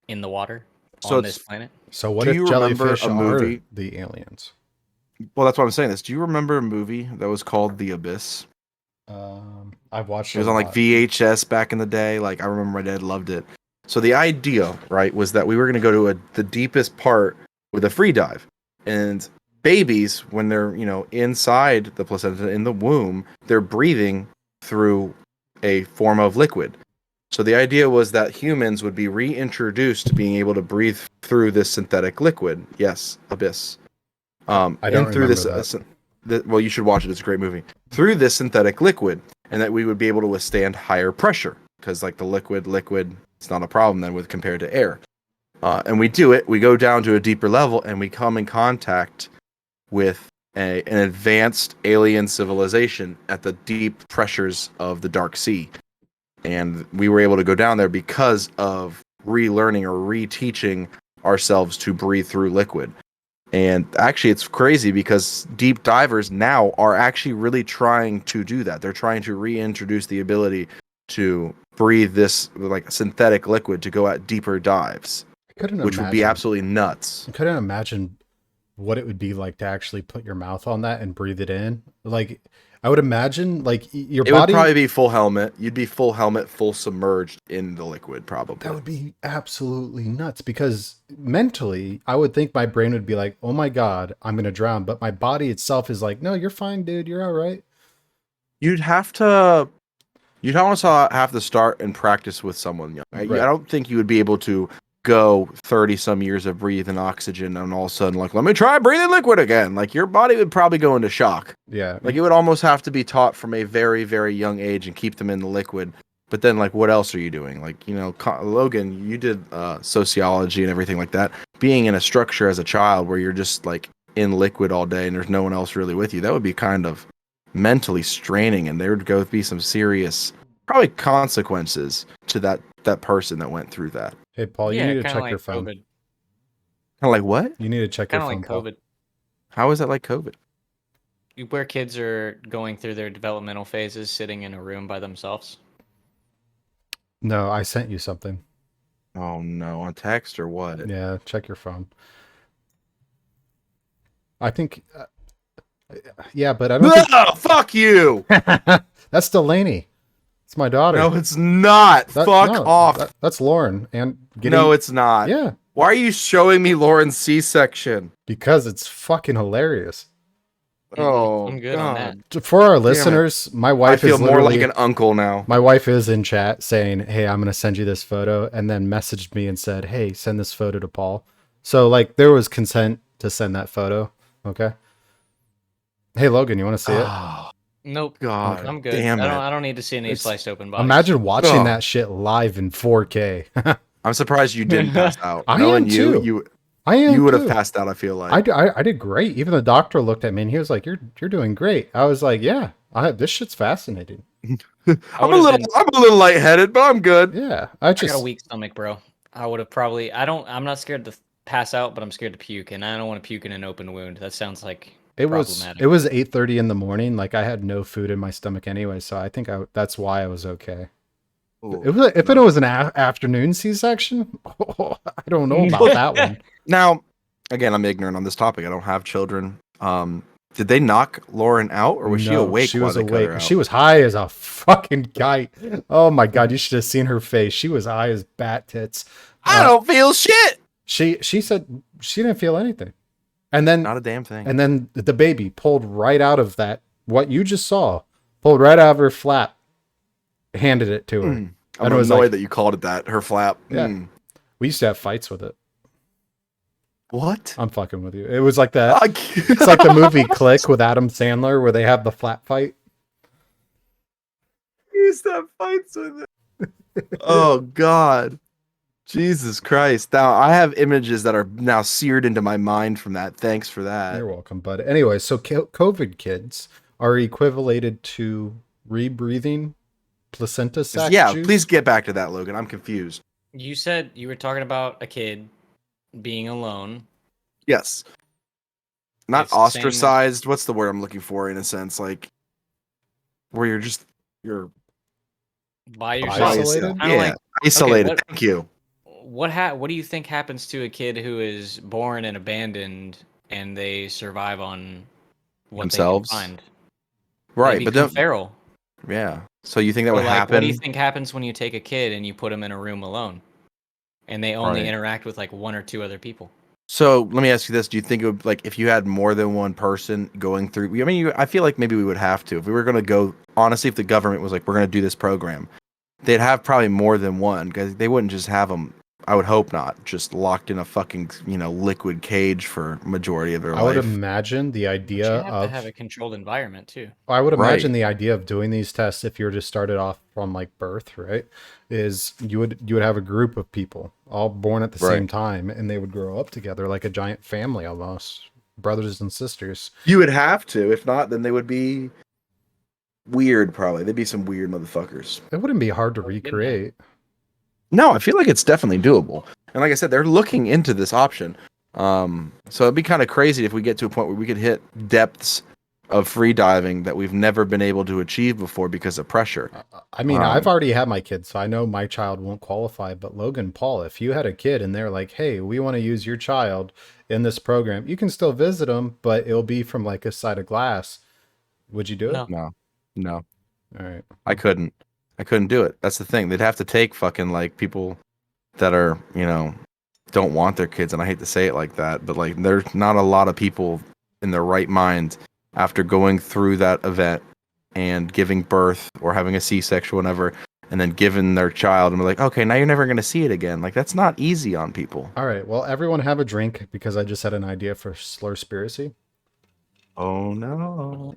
in the water So on it's- this planet? So what Do if you remember jellyfish a are movie- the aliens? Well, that's why I'm saying this. Do you remember a movie that was called The Abyss? I've watched It was on like lot. VHS back in the day. Like I remember my dad loved it. So the idea, right, was that we were going to go to the deepest part with a free dive. And babies, when they're, inside the placenta in the womb, they're breathing through a form of liquid. So the idea was that humans would be reintroduced to being able to breathe through this synthetic liquid. Yes, Abyss. I don't and through remember this, well, you should watch it. It's a great movie. Through this synthetic liquid, and that we would be able to withstand higher pressure because, like the liquid, it's not a problem then with compared to air. And we do it. We go down to a deeper level, and we come in contact with an advanced alien civilization at the deep pressures of the Dark Sea. And we were able to go down there because of relearning or reteaching ourselves to breathe through liquid. And actually, it's crazy because deep divers now are actually really trying to do that. They're trying to reintroduce the ability to breathe this like synthetic liquid to go at deeper dives, which would be absolutely nuts. I couldn't imagine what it would be like to actually put your mouth on that and breathe it in. Like, I would imagine, like, your It body would probably be full helmet. You'd be full helmet, full submerged in the liquid, probably. That would be absolutely nuts because mentally, I would think my brain would be like, oh my God, I'm going to drown. But my body itself is like, no, you're fine, dude. You're all right. You'd almost have to start and practice with someone young. Right. I don't think you would be able to go 30 some years of breathing oxygen and all of a sudden like, let me try breathing liquid again. Like your body would probably go into shock. Yeah. Like it would almost have to be taught from a very, very young age and keep them in the liquid. But then like, what else are you doing? Like, Logan, you did sociology and everything like that. Being in a structure as a child where you're just like in liquid all day and there's no one else really with you, that would be kind of mentally straining, and there would go be some serious probably consequences to that person that went through that. Hey, Paul, you Yeah, need to kind of check your like phone. COVID. Kind of like what? You need to check your Kind of phone, like Paul. COVID. How is that like COVID? Where kids are going through their developmental phases, sitting in a room by themselves. No, I sent you something. Oh no, on text or what? Yeah, check your phone. I think, yeah, but I don't think No, fuck you. that's Delaney. It's my daughter. No, it's not. Fuck no, off. that's Lauren. And No, it's not. yeah, Why are you showing me Lauren's C-section? because it's fucking hilarious. Oh, I'm good on that. For our listeners, my I wife feel is more literally like an uncle now. my wife is in chat saying, "Hey, I'm gonna send you this photo," and then messaged me and said, "Hey, send this photo to Paul." So like there was consent to send that photo. Okay. Hey Logan, you want to see it? Oh, Nope. God, I'm good. damn it. I don't need to see any sliced open bodies. Imagine watching Ugh. that shit live in 4K. I'm surprised you didn't pass out. I Knowing am too. you I am. you would have too. passed out, I feel like. I did great. Even the doctor looked at me and he was like, "You're doing great." I was like, "Yeah, this shit's fascinating." I'm a little lightheaded, but I'm good. Yeah, I got a weak stomach, bro. I would have probably. I'm not scared to pass out, but I'm scared to puke, and I don't want to puke in an open wound. That sounds like problematic. It was 8:30 in the morning. Like I had no food in my stomach anyway, so I think that's why I was okay. Ooh. If it was an afternoon C-section, I don't know about that one. Now, again, I'm ignorant on this topic. I don't have children. Did they knock Lauren out, or was she No, awake? She while was they cut her awake. out? She was high as a fucking kite. Oh my god, you should have seen her face. She was high as bat tits. I don't feel shit. She said she didn't feel anything, and then Not a damn thing. and then the baby pulled right out of that. What you just saw, pulled right out of her flap, handed it to her. I'm and it was annoyed like- that you called it that. Her flap. Yeah. Mm. We used to have fights with it. What? I'm fucking with you. It was like that. I It's like the movie Click with Adam Sandler where they have the flap fight. used to have fights with it. Oh God. Jesus Christ. Now I have images that are now seared into my mind from that. Thanks for that. You're welcome, bud. Anyway, so COVID kids are equivalated to rebreathing placenta sac Yeah, juice? please get back to that, Logan. I'm confused. You said you were talking about a kid being alone. Yes. Not It's the same as- ostracized. What's the word I'm looking for in a sense? Like where you're By yourself. Isolated? Kinda Yeah, like- isolated. what- Thank you. What do you think happens to a kid who is born and abandoned and they survive on what Themselves? they can find? Right, They but become then feral. yeah. So you think that Or would like, happen? what do you think happens when you take a kid and you put them in a room alone, and they only Right. interact with like one or two other people? So let me ask you this: do you think it would, like, if you had more than one person going through? I mean, I feel like maybe we would have to if we were going to go. Honestly, if the government was like, we're going to do this program, they'd have probably more than one because they wouldn't just have them. I would hope not just locked in a fucking liquid cage for majority of their I would life. imagine the You idea have of to have a controlled environment too. I would imagine Right. the idea of doing these tests if you were to start it off from like birth, right? Is you would have a group of people all born at the same Right. time and they would grow up together like a giant family almost. Brothers and sisters. You would have to. If not, then they would be weird. Probably they'd be some weird motherfuckers. It wouldn't be hard to Well, getting recreate. No, I feel like it's definitely doable. And like I said, they're looking into this option. So it'd be kind of crazy if we get to a point where we could hit depths of free diving that we've never been able to achieve before because of pressure. I mean, I've already had my kids, so I know my child won't qualify. But Logan, Paul, if you had a kid and they're like, "Hey, we want to use your child in this program," you can still visit them, but it'll be from like a side of glass. Would you do it? No. No, All right. I couldn't. I couldn't do it. That's the thing. They'd have to take fucking like people that are, don't want their kids. And I hate to say it like that, but like there's not a lot of people in their right mind after going through that event and giving birth or having a C-section, whatever, and then giving their child and be like, okay, now you're never going to see it again. Like that's not easy on people. All right. Well, everyone have a drink because I just had an idea for Slurspiracy. Oh no.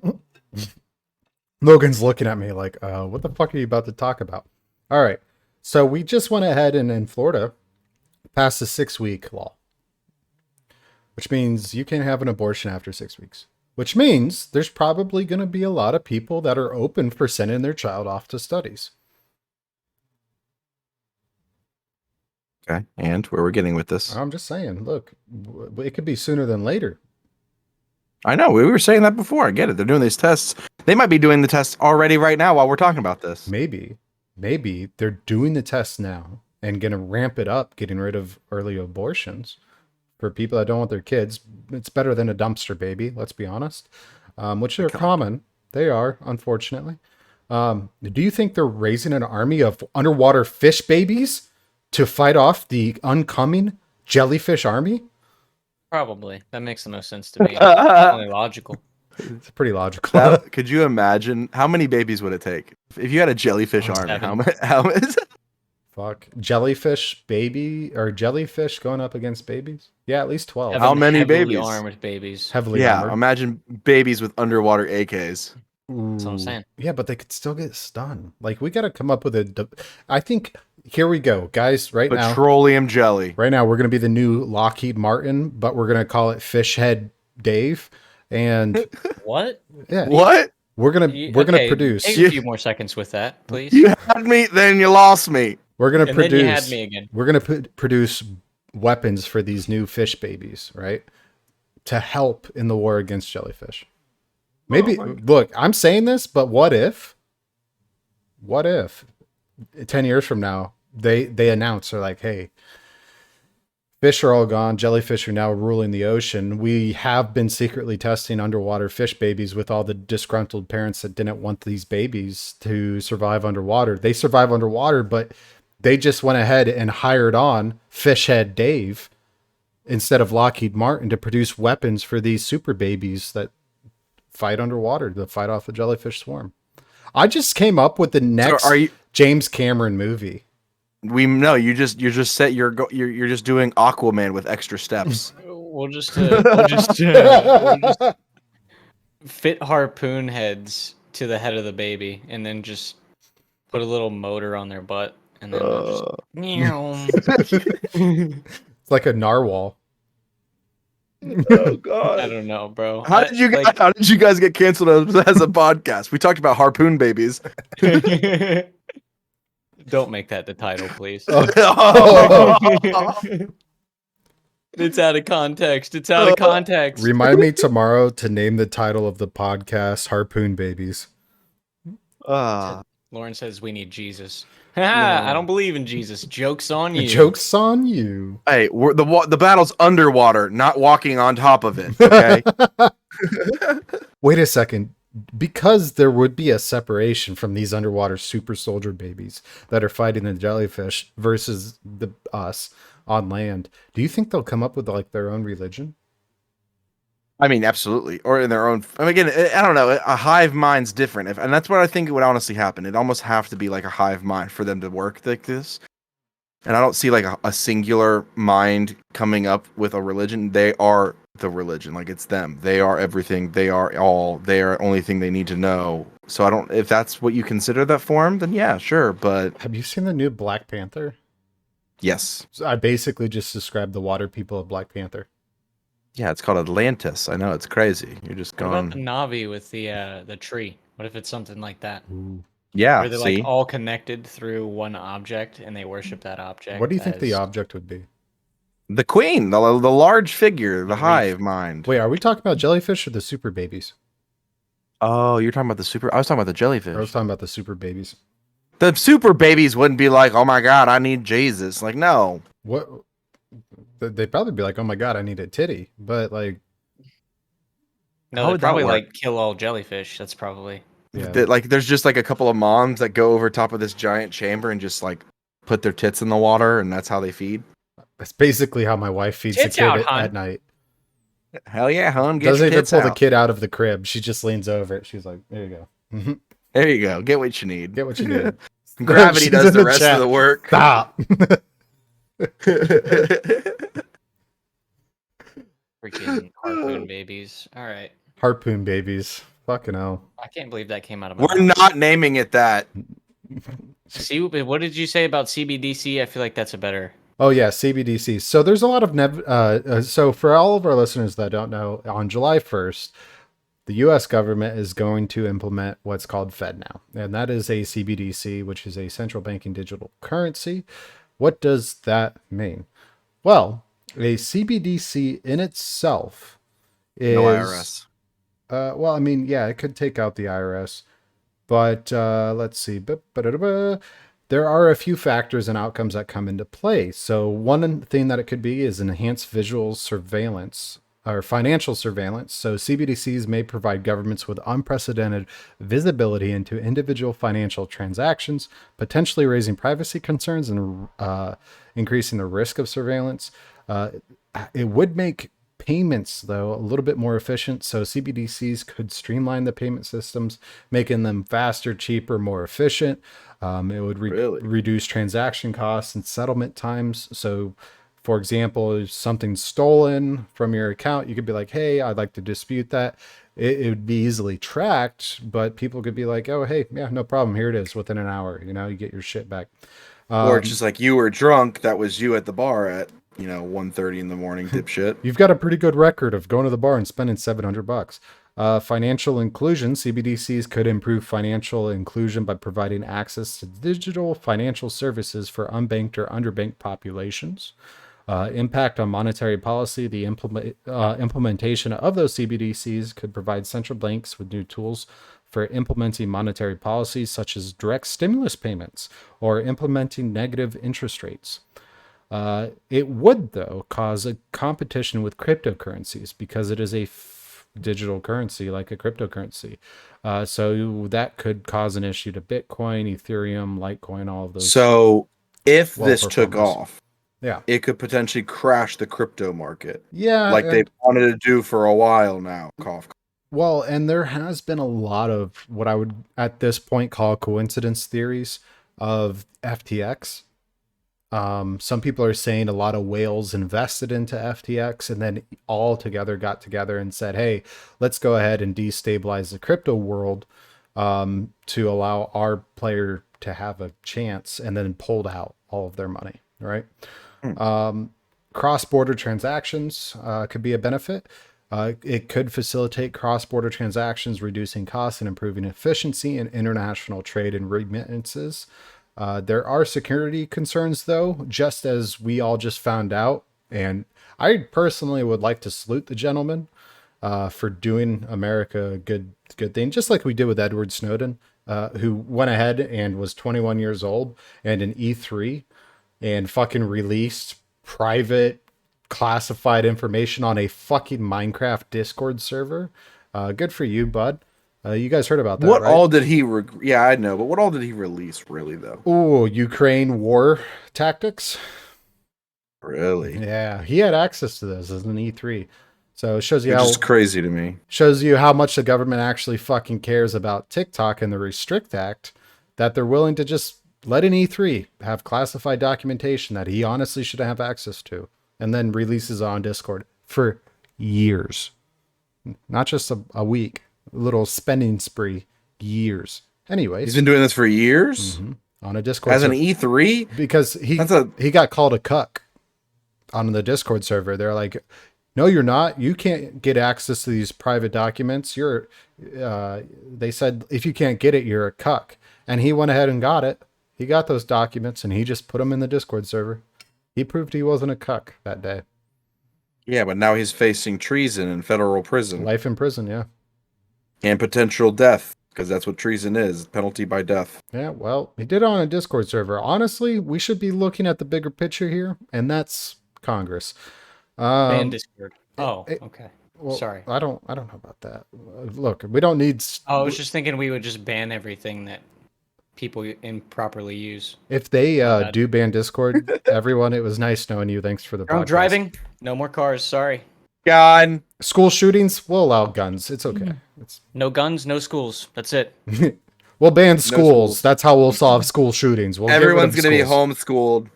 Logan's looking at me like, what the fuck are you about to talk about? All right. So we just went ahead and in Florida passed the 6-week law. which means you can have an abortion after 6 weeks. Which means there's probably going to be a lot of people that are open for sending their child off to studies. Okay, and where we're getting with this? I'm just saying, look, it could be sooner than later. I know, we were saying that before. I get it. They're doing these tests. They might be doing the tests already right now while we're talking about this. Maybe they're doing the tests now and going to ramp it up, getting rid of early abortions for people that don't want their kids. It's better than a dumpster baby, let's be honest, which are common. They are, unfortunately. Do you think they're raising an army of underwater fish babies to fight off the oncoming jellyfish army? Probably. That makes the most sense to me. It's only logical. It's pretty logical. Could you imagine how many babies would it take if you had a jellyfish army? 7. How is it? Fuck. Jellyfish baby or jellyfish going up against babies? Yeah, at least 12. How many Heavily babies? armed babies. Heavily Yeah, armored. imagine babies with underwater AKs. That's what I'm saying. Yeah, but they could still get stunned. Like, we got to come up with I think, here we go, guys, right now. Petroleum jelly. Right now, we're going to be the new Lockheed Martin, but we're going to call it Fishhead Dave. And What? yeah, What? we're gonna produce. Take a few more seconds with that, please. You had me, then you lost me. We're gonna And produce. then you had me again. We're gonna produce weapons for these new fish babies, right? To help in the war against jellyfish. Maybe look, I'm saying this, but what if 10 years from now they announce, they're like, hey, fish are all gone, jellyfish are now ruling the ocean. We have been secretly testing underwater fish babies with all the disgruntled parents that didn't want these babies to survive underwater. They survive underwater, but they just went ahead and hired on Fishhead Dave instead of Lockheed Martin to produce weapons for these super babies that fight underwater, to fight off the jellyfish swarm. I just came up with the next James Cameron movie. We know you're just doing Aquaman with extra steps. We'll just fit harpoon heads to the head of the baby, and then just put a little motor on their butt, and then we'll just. It's like a narwhal. Oh God! I don't know, bro. How did you guys get canceled as a podcast? We talked about harpoon babies. Don't make that the title, please. Oh. It's out of context. It's out of context. Remind me tomorrow to name the title of the podcast Harpoon Babies. Lauren says we need Jesus. I don't believe in Jesus. Joke's on you. Joke's on you. Hey, the battle's underwater, not walking on top of it. Okay. Wait a second. Because there would be a separation from these underwater super soldier babies that are fighting the jellyfish versus us on land, do you think they'll come up with like their own religion? I mean, absolutely, or in their own. I mean, again, I don't know. A hive mind's different, and that's what I think would honestly happen. It'd almost have to be like a hive mind for them to work like this. And I don't see like a singular mind coming up with a religion. They are the religion, like it's them. They are everything. They are all. They are only thing they need to know. So I don't. If that's what you consider that form, then yeah, sure. But have you seen the new Black Panther? Yes. So I basically just described the water people of Black Panther. Yeah, it's called Atlantis. I know, it's crazy. You're just going. What about the Navi with the tree? What if it's something like that? Ooh. Yeah, where they're like all connected through one object and they worship that object. What do you think the object would be? The queen, the large figure, the hive mind. Wait, are we talking about jellyfish or the super babies? Oh, you're talking about the super. I was talking about the jellyfish. I was talking about the super babies. The super babies wouldn't be like, "Oh my God, I need Jesus." Like, no. What? They'd probably be like, "Oh my God, I need a titty," but like, no, they'd probably like kill all jellyfish. That's probably. Yeah. Like, there's just like a couple of moms that go over top of this giant chamber and just like put their tits in the water, and that's how they feed. That's basically how my wife feeds the kid at night. Hell yeah, hon. Get Doesn't your even tits pull out. the kid out of the crib. She just leans over it. She's like, "There you go. Mm-hmm. There you go. Get what you need. Get what you need." Gravity does the rest of the work. Stop. Freaking harpoon babies. All right. Harpoon babies. Fucking hell. I can't believe that came out of my We're mouth. not naming it that. See, what did you say about CBDC? I feel like that's a better Oh yeah, CBDCs. So there's a lot of so for all of our listeners that don't know, on July 1st, the US government is going to implement what's called FedNow. And that is a CBDC, which is a central banking digital currency. What does that mean? Well, a CBDC in itself is No IRS. well, I mean, yeah, it could take out the IRS, but let's see. There are a few factors and outcomes that come into play. So one thing that it could be is enhanced visual surveillance or financial surveillance. So CBDCs may provide governments with unprecedented visibility into individual financial transactions, potentially raising privacy concerns and increasing the risk of surveillance. It would make payments, though, a little bit more efficient. So CBDCs could streamline the payment systems, making them faster, cheaper, more efficient. It would reduce transaction costs and settlement times. So, for example, if something's stolen from your account, you could be like, hey, I'd like to dispute that. It would be easily tracked, but people could be like, oh, hey, yeah, no problem. Here it is within an hour. You know, you get your shit back. Or it's just like you were drunk. That was you at the bar at 1:30 in the morning, dipshit. You've got a pretty good record of going to the bar and spending $700. Financial inclusion. CBDCs could improve financial inclusion by providing access to digital financial services for unbanked or underbanked populations. Impact on monetary policy. The implementation of those CBDCs could provide central banks with new tools for implementing monetary policies, such as direct stimulus payments or implementing negative interest rates. It would, though, cause a competition with cryptocurrencies because it is a digital currency like a cryptocurrency. So that could cause an issue to Bitcoin, Ethereum, Litecoin, all of those. So if this took off, yeah, it could potentially crash the crypto market. Yeah. Like they've wanted to do for a while now. Cough. Well, and there has been a lot of what I would at this point call coincidence theories of FTX. Some people are saying a lot of whales invested into FTX and then all together got together and said, hey, let's go ahead and destabilize the crypto world to allow our player to have a chance, and then pulled out all of their money, right? Cross-border transactions could be a benefit. It could facilitate cross-border transactions, reducing costs and improving efficiency in international trade and remittances. There are security concerns, though, just as we all just found out. And I personally would like to salute the gentleman for doing America a good thing, just like we did with Edward Snowden, who went ahead and was 21 years old and an E3 and fucking released private classified information on a fucking Minecraft Discord server. Good for you, bud. You guys heard about that, What right? all did he? Yeah, I know, but what all did he release, really, though? Oh, Ukraine war tactics. Really? Yeah, he had access to this as an E3, so it shows you Which how is crazy to me. Shows you how much the government actually fucking cares about TikTok and the Restrict Act, that they're willing to just let an E3 have classified documentation that he honestly should have access to, and then releases on Discord for years, not just a week. Little spending spree, years. Anyways, he's been doing this for years on a Discord as an E3 because he got called a cuck on the Discord server. They're like, no, you're not. You can't get access to these private documents. They said if you can't get it, you're a cuck. And he went ahead and got it. He got those documents and he just put them in the Discord server. He proved he wasn't a cuck that day. Yeah, but now he's facing treason in federal prison. Life in prison, yeah. And potential death, because that's what treason is, penalty by death. Yeah, well, he did it on a Discord server. Honestly, we should be looking at the bigger picture here, and that's Congress. Ban Discord. Okay. Well, sorry. I don't know about that. Look, we don't need... I was just thinking we would just ban everything that people improperly use. If they do ban Discord, everyone, it was nice knowing you. Thanks for the podcast. Driving. No more cars. Sorry. God. School shootings, we'll allow guns. It's okay. No guns, no schools. That's it. We'll ban schools. That's how we'll solve school shootings. Everyone's going to be homeschooled.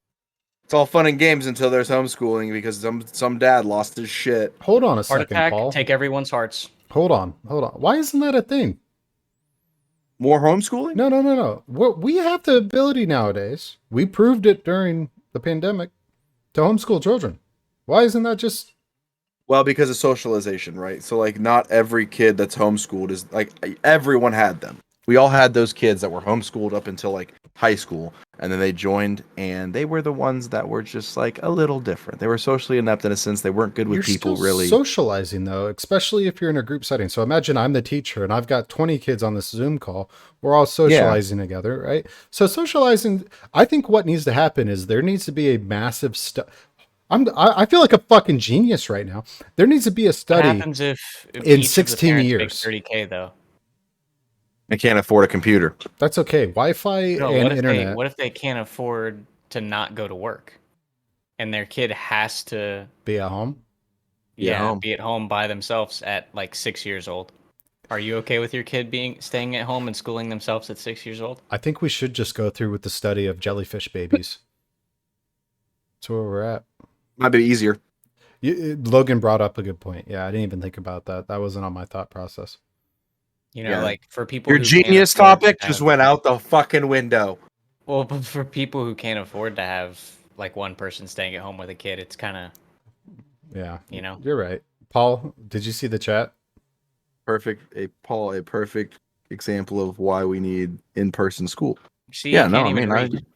It's all fun and games until there's homeschooling because some dad lost his shit. Hold on a Heart second, attack, Paul. take everyone's hearts. Hold on. Why isn't that a thing? More homeschooling? No. We have the ability nowadays. We proved it during the pandemic. to homeschool children. Why isn't that just... Well, because of socialization, right? So like not every kid that's homeschooled is like everyone had them. We all had those kids that were homeschooled up until like high school, and then they joined, and they were the ones that were just like a little different. They were socially inept in a sense. They weren't good with You're people, still really. socializing, though, especially if you're in a group setting. So imagine I'm the teacher and I've got 20 kids on this Zoom call. We're all socializing together, right? So socializing, I think what needs to happen is there needs to be a massive I feel like a fucking genius right now. There needs to be a What study happens if in each of the 16 parents years. makes 30K though? They can't afford a computer. That's okay. Wi-Fi No, and what if internet. what if they can't afford to not go to work, and their kid has to Be at home. Be at home. be at home by themselves at like 6 years old? Are you okay with your kid staying at home and schooling themselves at 6 years old? I think we should just go through with the study of jellyfish babies. That's where we're at. Might be easier. Logan brought up a good point. Yeah, I didn't even think about that. That wasn't on my thought process. You know, Yeah. like for people Your who can't genius afford to topic just have- went out the fucking window. Well, but for people who can't afford to have like one person staying at home with a kid, it's kind of, Yeah, you know. you're right. Paul, did you see the chat? Paul, a perfect example of why we need in-person school. See, Yeah, I no, can't I even mean, read.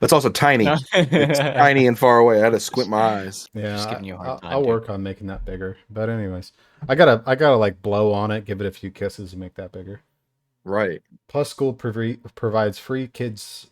that's also tiny. No. It's tiny and far away. I had to squint my eyes. Yeah, Just giving you a hard time, I'll dude. work on making that bigger. But anyways, I gotta like blow on it, give it a few kisses, and make that bigger. Right. Plus, school provides free kids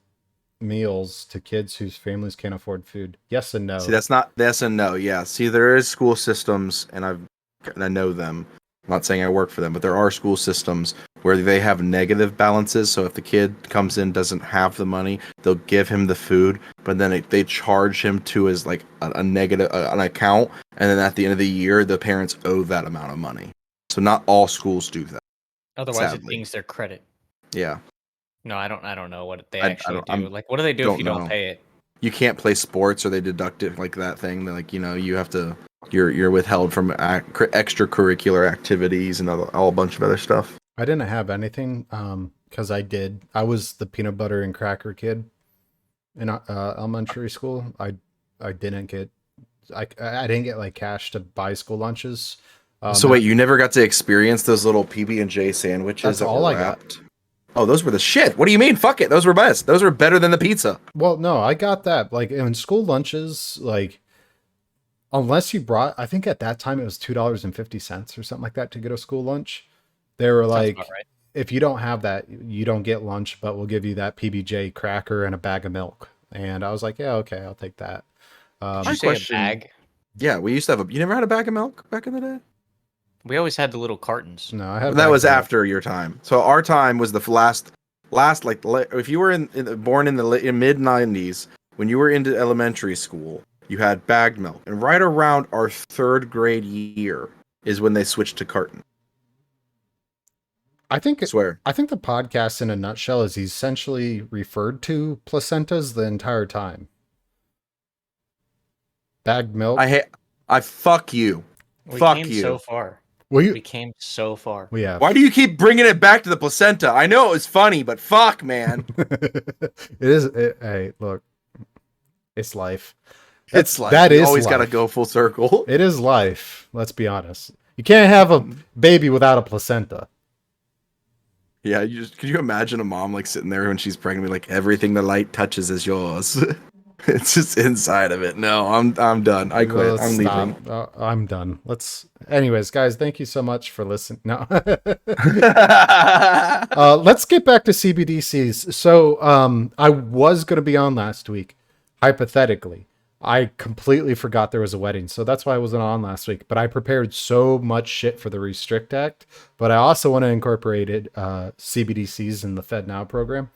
meals to kids whose families can't afford food. Yes and no. See, that's a no. Yeah. See, there is school systems, and I know them. I'm not saying I work for them, but there are school systems where they have negative balances. So if the kid comes in doesn't have the money, they'll give him the food, but then they charge him to his like a negative an account, and then at the end of the year, the parents owe that amount of money. So not all schools do that. Otherwise, Sadly. it dings their credit. Yeah. No, I don't know what they I actually don't- do. Like, what do they do if don't you know. don't pay it? You can't play sports, or they deduct it like that thing. They're like, you have to. You're withheld from extracurricular activities and all a bunch of other stuff. I didn't have anything because I was the peanut butter and cracker kid in elementary school. I didn't get like cash to buy school lunches. So wait, you never got to experience those little PB&J sandwiches? That's that all were I got. wrapped? Oh, those were the shit. What do you mean? Fuck it. Those were best. Those were better than the pizza. Well, no, I got that. Like in school lunches, like unless you brought, I think at that time it was $2.50 or something like that to get a school lunch. They were Sounds like, about right. if you don't have that, you don't get lunch, but we'll give you that PBJ cracker and a bag of milk. And I was like, yeah, okay, I'll take that. Did My you say question- a bag? Yeah, we used to have you never had a bag of milk back in the day? We always had the little cartons. No, I had That was bags of milk. after your time. So our time was the last like if you were born in the mid 90s, when you were into elementary school, you had bagged milk. And right around our 3rd grade year is when they switched to carton. I think I swear. I think the podcast in a nutshell is essentially referred to placentas the entire time. Bagged milk. I fuck you. We Fuck came you. so far. We We came so far. have. Why do you keep bringing it back to the placenta? I know it was funny, but fuck, man. Hey, look, it's life. It's like that you is always got to life. go full circle. It is life. Let's be honest. You can't have a baby without a placenta. Yeah, could you imagine a mom like sitting there when she's pregnant, like everything the light touches is yours. It's just inside of it. No, I'm done. I quit. Let's I'm leaving. stop. I'm done. Anyways, guys, thank you so much for listening. No. Let's get back to CBDCs. So, I was going to be on last week, hypothetically. I completely forgot there was a wedding, so that's why I wasn't on last week. But I prepared so much shit for the Restrict Act, but I also want to incorporate CBDCs in the FedNow program.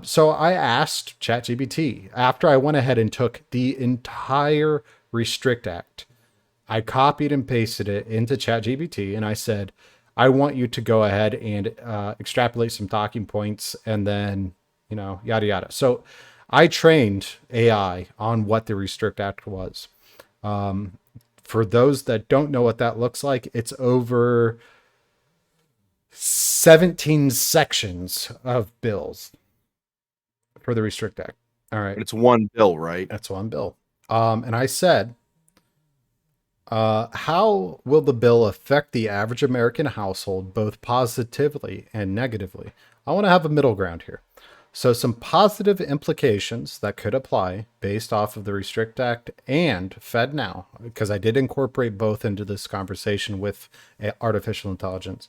So I asked ChatGPT after I went ahead and took the entire Restrict Act. I copied and pasted it into ChatGPT, and I said, I want you to go ahead and extrapolate some talking points, and then, yada, yada. So I trained AI on what the Restrict Act was. For those that don't know what that looks like, it's over 17 sections of bills for the Restrict Act. All right. It's one bill, right? That's one bill. And I said, how will the bill affect the average American household, both positively and negatively? I want to have a middle ground here. So, some positive implications that could apply based off of the Restrict Act and Fed Now, because I did incorporate both into this conversation with artificial intelligence.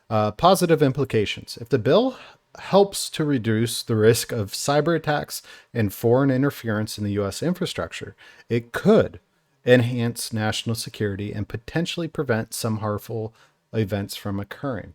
Positive implications. If the bill helps to reduce the risk of cyber attacks and foreign interference in the U.S. infrastructure, it could enhance national security and potentially prevent some harmful events from occurring.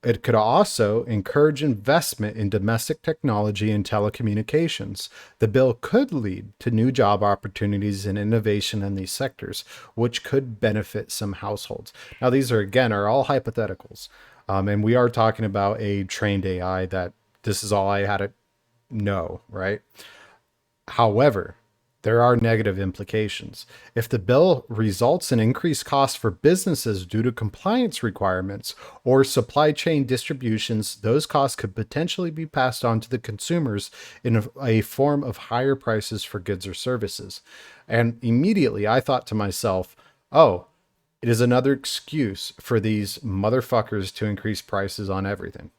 It could also encourage investment in domestic technology and telecommunications. The bill could lead to new job opportunities and innovation in these sectors, which could benefit some households. Now, these are, again, are all hypotheticals. And we are talking about a trained AI that this is all I had to know, right? However, there are negative implications. If the bill results in increased costs for businesses due to compliance requirements or supply chain distributions, those costs could potentially be passed on to the consumers in a form of higher prices for goods or services. And immediately I thought to myself, oh, it is another excuse for these motherfuckers to increase prices on everything.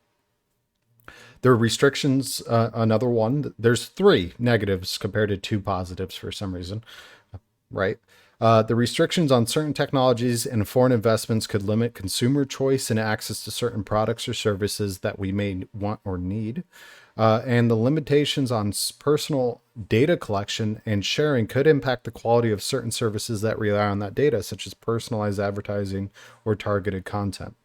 There are restrictions, another one. There's 3 negatives compared to 2 positives for some reason, right? The restrictions on certain technologies and foreign investments could limit consumer choice and access to certain products or services that we may want or need. And the limitations on personal data collection and sharing could impact the quality of certain services that rely on that data, such as personalized advertising or targeted content.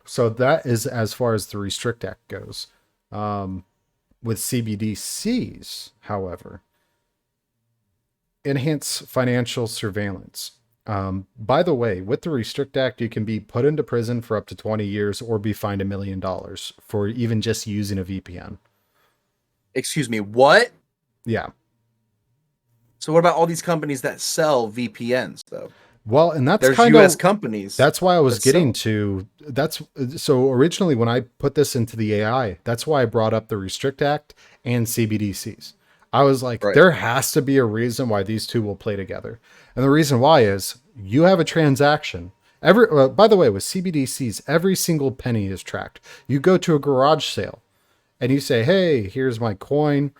So that is as far as the Restrict Act goes. With CBDCs, however, enhance financial surveillance. By the way, with the Restrict Act, you can be put into prison for up to 20 years or be fined $1 million for even just using a VPN. Excuse me, what? Yeah. So what about all these companies that sell VPNs, though? Well, and that's There's kind U.S. of companies. That's why I was that getting sell. to. That's so originally when I put this into the AI, that's why I brought up the Restrict Act and CBDCs. I was like, Right. there has to be a reason why these two will play together, and the reason why is you have a transaction. By the way, with CBDCs, every single penny is tracked. You go to a garage sale, and you say, "Hey, here's my coin."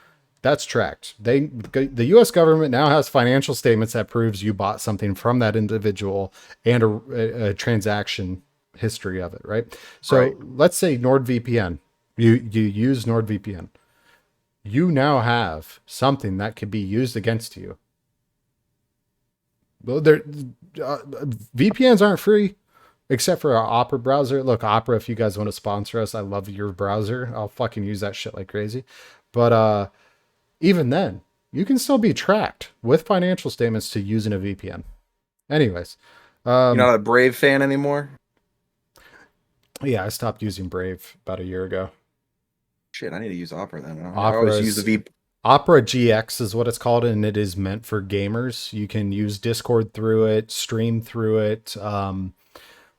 That's tracked. The U.S. government now has financial statements that proves you bought something from that individual and a transaction history of it, right? So Right. let's say NordVPN. You use NordVPN. You now have something that could be used against you. Well, VPNs aren't free, except for our Opera browser. Look, Opera, if you guys want to sponsor us, I love your browser. I'll fucking use that shit like crazy. But even then, you can still be tracked with financial statements to using a VPN. Anyways, You're not a Brave fan anymore? yeah, I stopped using Brave about a year ago. Shit, I need to use Opera then. I Opera always is- use the VPN. Opera GX is what it's called, and it is meant for gamers. You can use Discord through it, stream through it,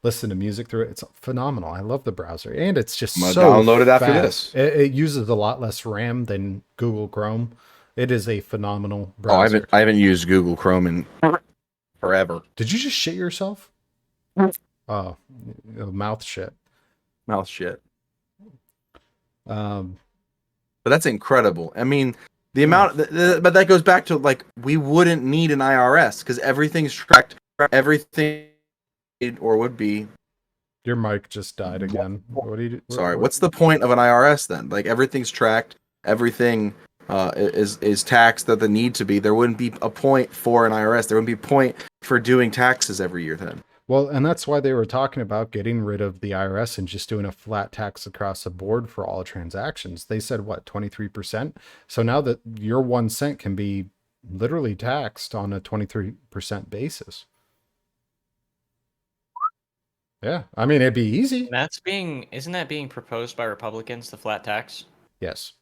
listen to music through it. It's phenomenal. I love the browser, and it's just I'm gonna so download it after fast. this. It uses a lot less RAM than Google Chrome. It is a phenomenal Oh, browser. I haven't used Google Chrome in forever. Did you just shit yourself? Oh, mouth shit. Mouth shit. Um, But that's incredible. I mean, the amount, but that goes back to like we wouldn't need an IRS because everything's tracked. Everything or would be. your mic just died again. What do you do? Sorry. What's the point of an IRS then? Like everything's tracked. Everything is taxed that they need to be. There wouldn't be a point for an IRS. There wouldn't be a point for doing taxes every year then. Well, and that's why they were talking about getting rid of the IRS and just doing a flat tax across the board for all transactions. They said, what, 23%? So now that your 1 cent can be literally taxed on a 23% basis. Yeah, I mean, it'd be easy. Isn't that being proposed by Republicans, the flat tax? Yes.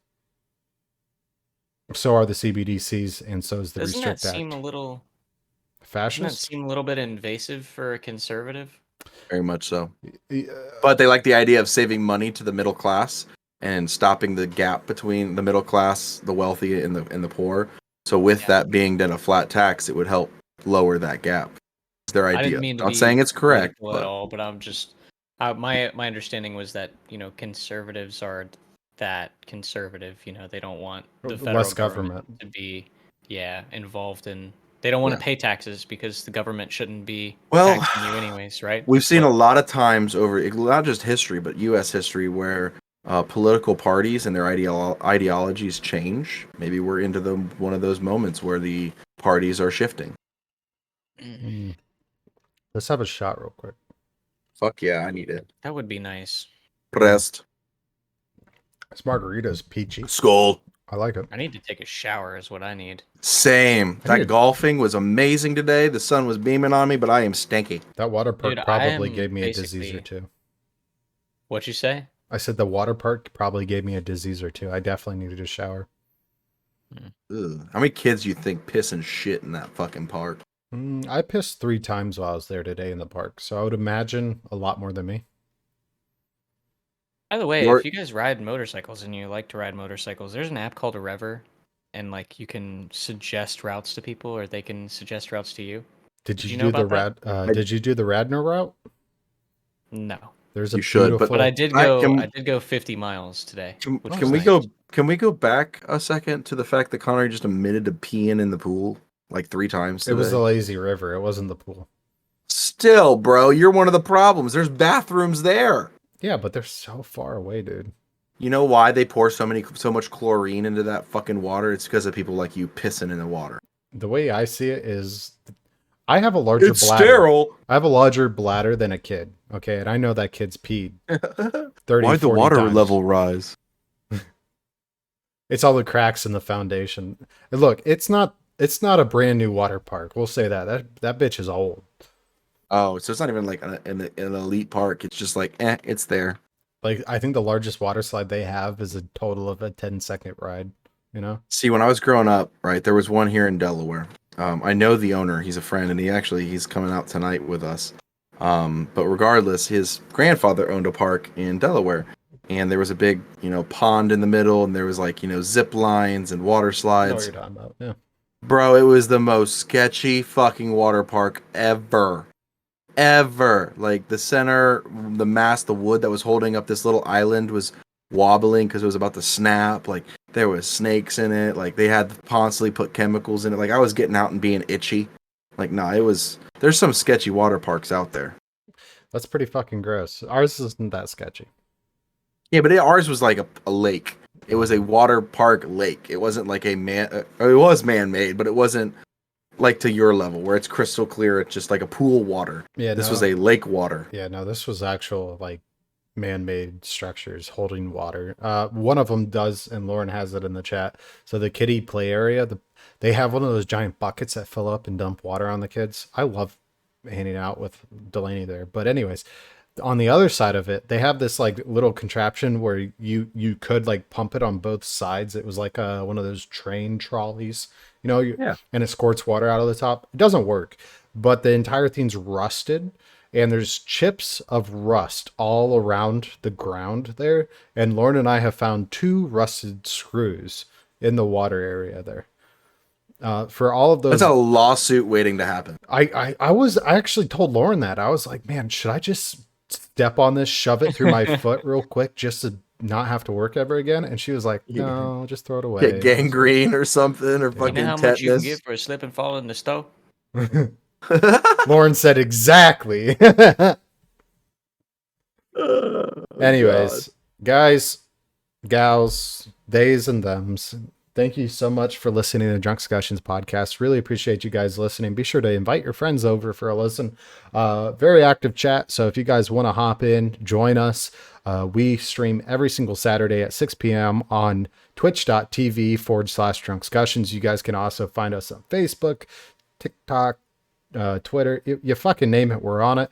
So are the CBDCs, and so is the Doesn't that Restrict Act. seem a little Fascist? Doesn't that seem a little bit invasive for a conservative? Very much so. But they like the idea of saving money to the middle class and stopping the gap between the middle class, the wealthy, and the poor. So with that being then a flat tax, it would help lower that gap. It's their I idea. didn't mean to Not be saying it's correct, political at but all, but I'm just my understanding was that conservatives are that conservative. They don't want the federal Less government. to be involved in. They don't want Yeah. to pay taxes because the government shouldn't be Well, taxing you anyways, right? we've seen What- a lot of times over not just history, but U.S. history where political parties and their ideologies change. Maybe we're into one of those moments where the parties are shifting. Mm. Let's have a shot real quick. Fuck yeah, I need it. That would be nice. Pressed. This margarita's peachy. Skull. I like it. I need to take a shower is what I need. Same. I That need- golfing was amazing today. The sun was beaming on me, but I am stinky. That water park Dude, I probably am gave me a disease or basically- two. What'd you say? I said the water park probably gave me a disease or two. I definitely needed a shower. Ugh. How many kids you think piss and shit in that fucking park? I pissed 3 times while I was there today in the park, so I would imagine a lot more than me. By the way, Your- if you guys ride motorcycles and you like to ride motorcycles, there's an app called a Rever, and like you can suggest routes to people, or they can suggest routes to you. Did you, you do know the about rad? Did you do the Radnor route? No, There's a You should, beautiful. but I did I go. can- I did go 50 miles today. Can, which can was we nice. go? Can we go back a second to the fact that Connor just admitted to peeing in the pool like 3 times It was today? the lazy river. It wasn't the pool. Still, bro, you're one of the problems. There's bathrooms there. Yeah, but they're so far away, dude. You know why they pour so much chlorine into that fucking water? It's because of people like you pissing in the water. The way I see it is, I have a larger It's bladder. sterile. I have a larger bladder than a kid. Okay, and I know that kid's peed 30, Why'd the 40 water times. level rise? It's all the cracks in the foundation. And look, it's not a brand new water park. We'll say that. That bitch is old. Oh, so it's not even like an elite park. It's just like, it's there. Like, I think the largest water slide they have is a total of a 10-second ride, you know? See, when I was growing up, right, there was one here in Delaware. I know the owner. He's a friend, and he's coming out tonight with us. But regardless, his grandfather owned a park in Delaware, and there was a big, pond in the middle, and there was like, zip lines and water I know what slides. you're talking about. Yeah. Bro, it was the most sketchy fucking water park ever. Like the mast, the wood that was holding up this little island was wobbling because it was about to snap. Like there was snakes in it. Like they had constantly put chemicals in it. Like I was getting out and being itchy. Like there's some sketchy water parks out there. That's pretty fucking gross. Ours isn't that sketchy. Yeah, but ours was like a lake. It was a water park lake. It wasn't like it was man-made, but it wasn't like to your level where it's crystal clear. It's just like a pool water. Yeah, This no. was a lake water. Yeah, no, this was actual like man-made structures holding water. One of them does, and Lauren has it in the chat. So the kiddie play area, they have one of those giant buckets that fill up and dump water on the kids. I love hanging out with Delaney there. But anyways, on the other side of it, they have this like little contraption where you could like pump it on both sides. It was like one of those train trolleys, Yeah. and it squirts water out of the top. It doesn't work, but the entire thing's rusted, and there's chips of rust all around the ground there. And Lauren and I have found 2 rusted screws in the water area there. For all of those, That's a lawsuit waiting to happen. I actually told Lauren that. I was like, man, should I just step on this, shove it through my foot real quick just to not have to work ever again? And she was like, no, just throw it away. Get gangrene or something, or You fucking know how much you can tetanus. get for a slip and fall in the stove? Lauren said exactly. Anyways, guys, gals, theys and thems, thank you so much for listening to Drunkscussions podcast. Really appreciate you guys listening. Be sure to invite your friends over for a listen. Very active chat. So if you guys want to hop in, join us. We stream every single Saturday at 6 p.m. on twitch.tv/Drunkscussions. You guys can also find us on Facebook, TikTok, Twitter. You fucking name it, we're on it.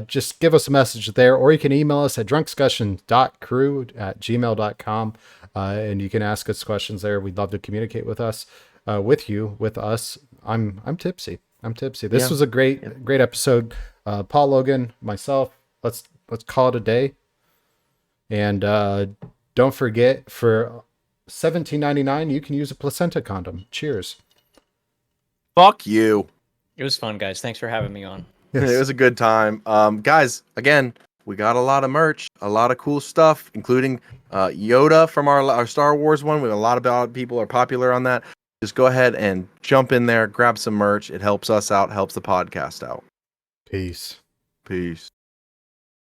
Just give us a message there, or you can email us at drunkscussion.crew@gmail.com. And you can ask us questions there. We'd love to communicate with us, with us. I'm tipsy. This was a great episode. Paul, Logan, myself. Let's call it a day. And don't forget, for $17.99, you can use a placenta condom. Cheers. Fuck you. It was fun, guys. Thanks for having me on. Yes. It was a good time. Guys, again, we got a lot of merch, a lot of cool stuff, including Yoda from our Star Wars one. A lot of people are popular on that. Just go ahead and jump in there, grab some merch. It helps us out, helps the podcast out. Peace. Peace.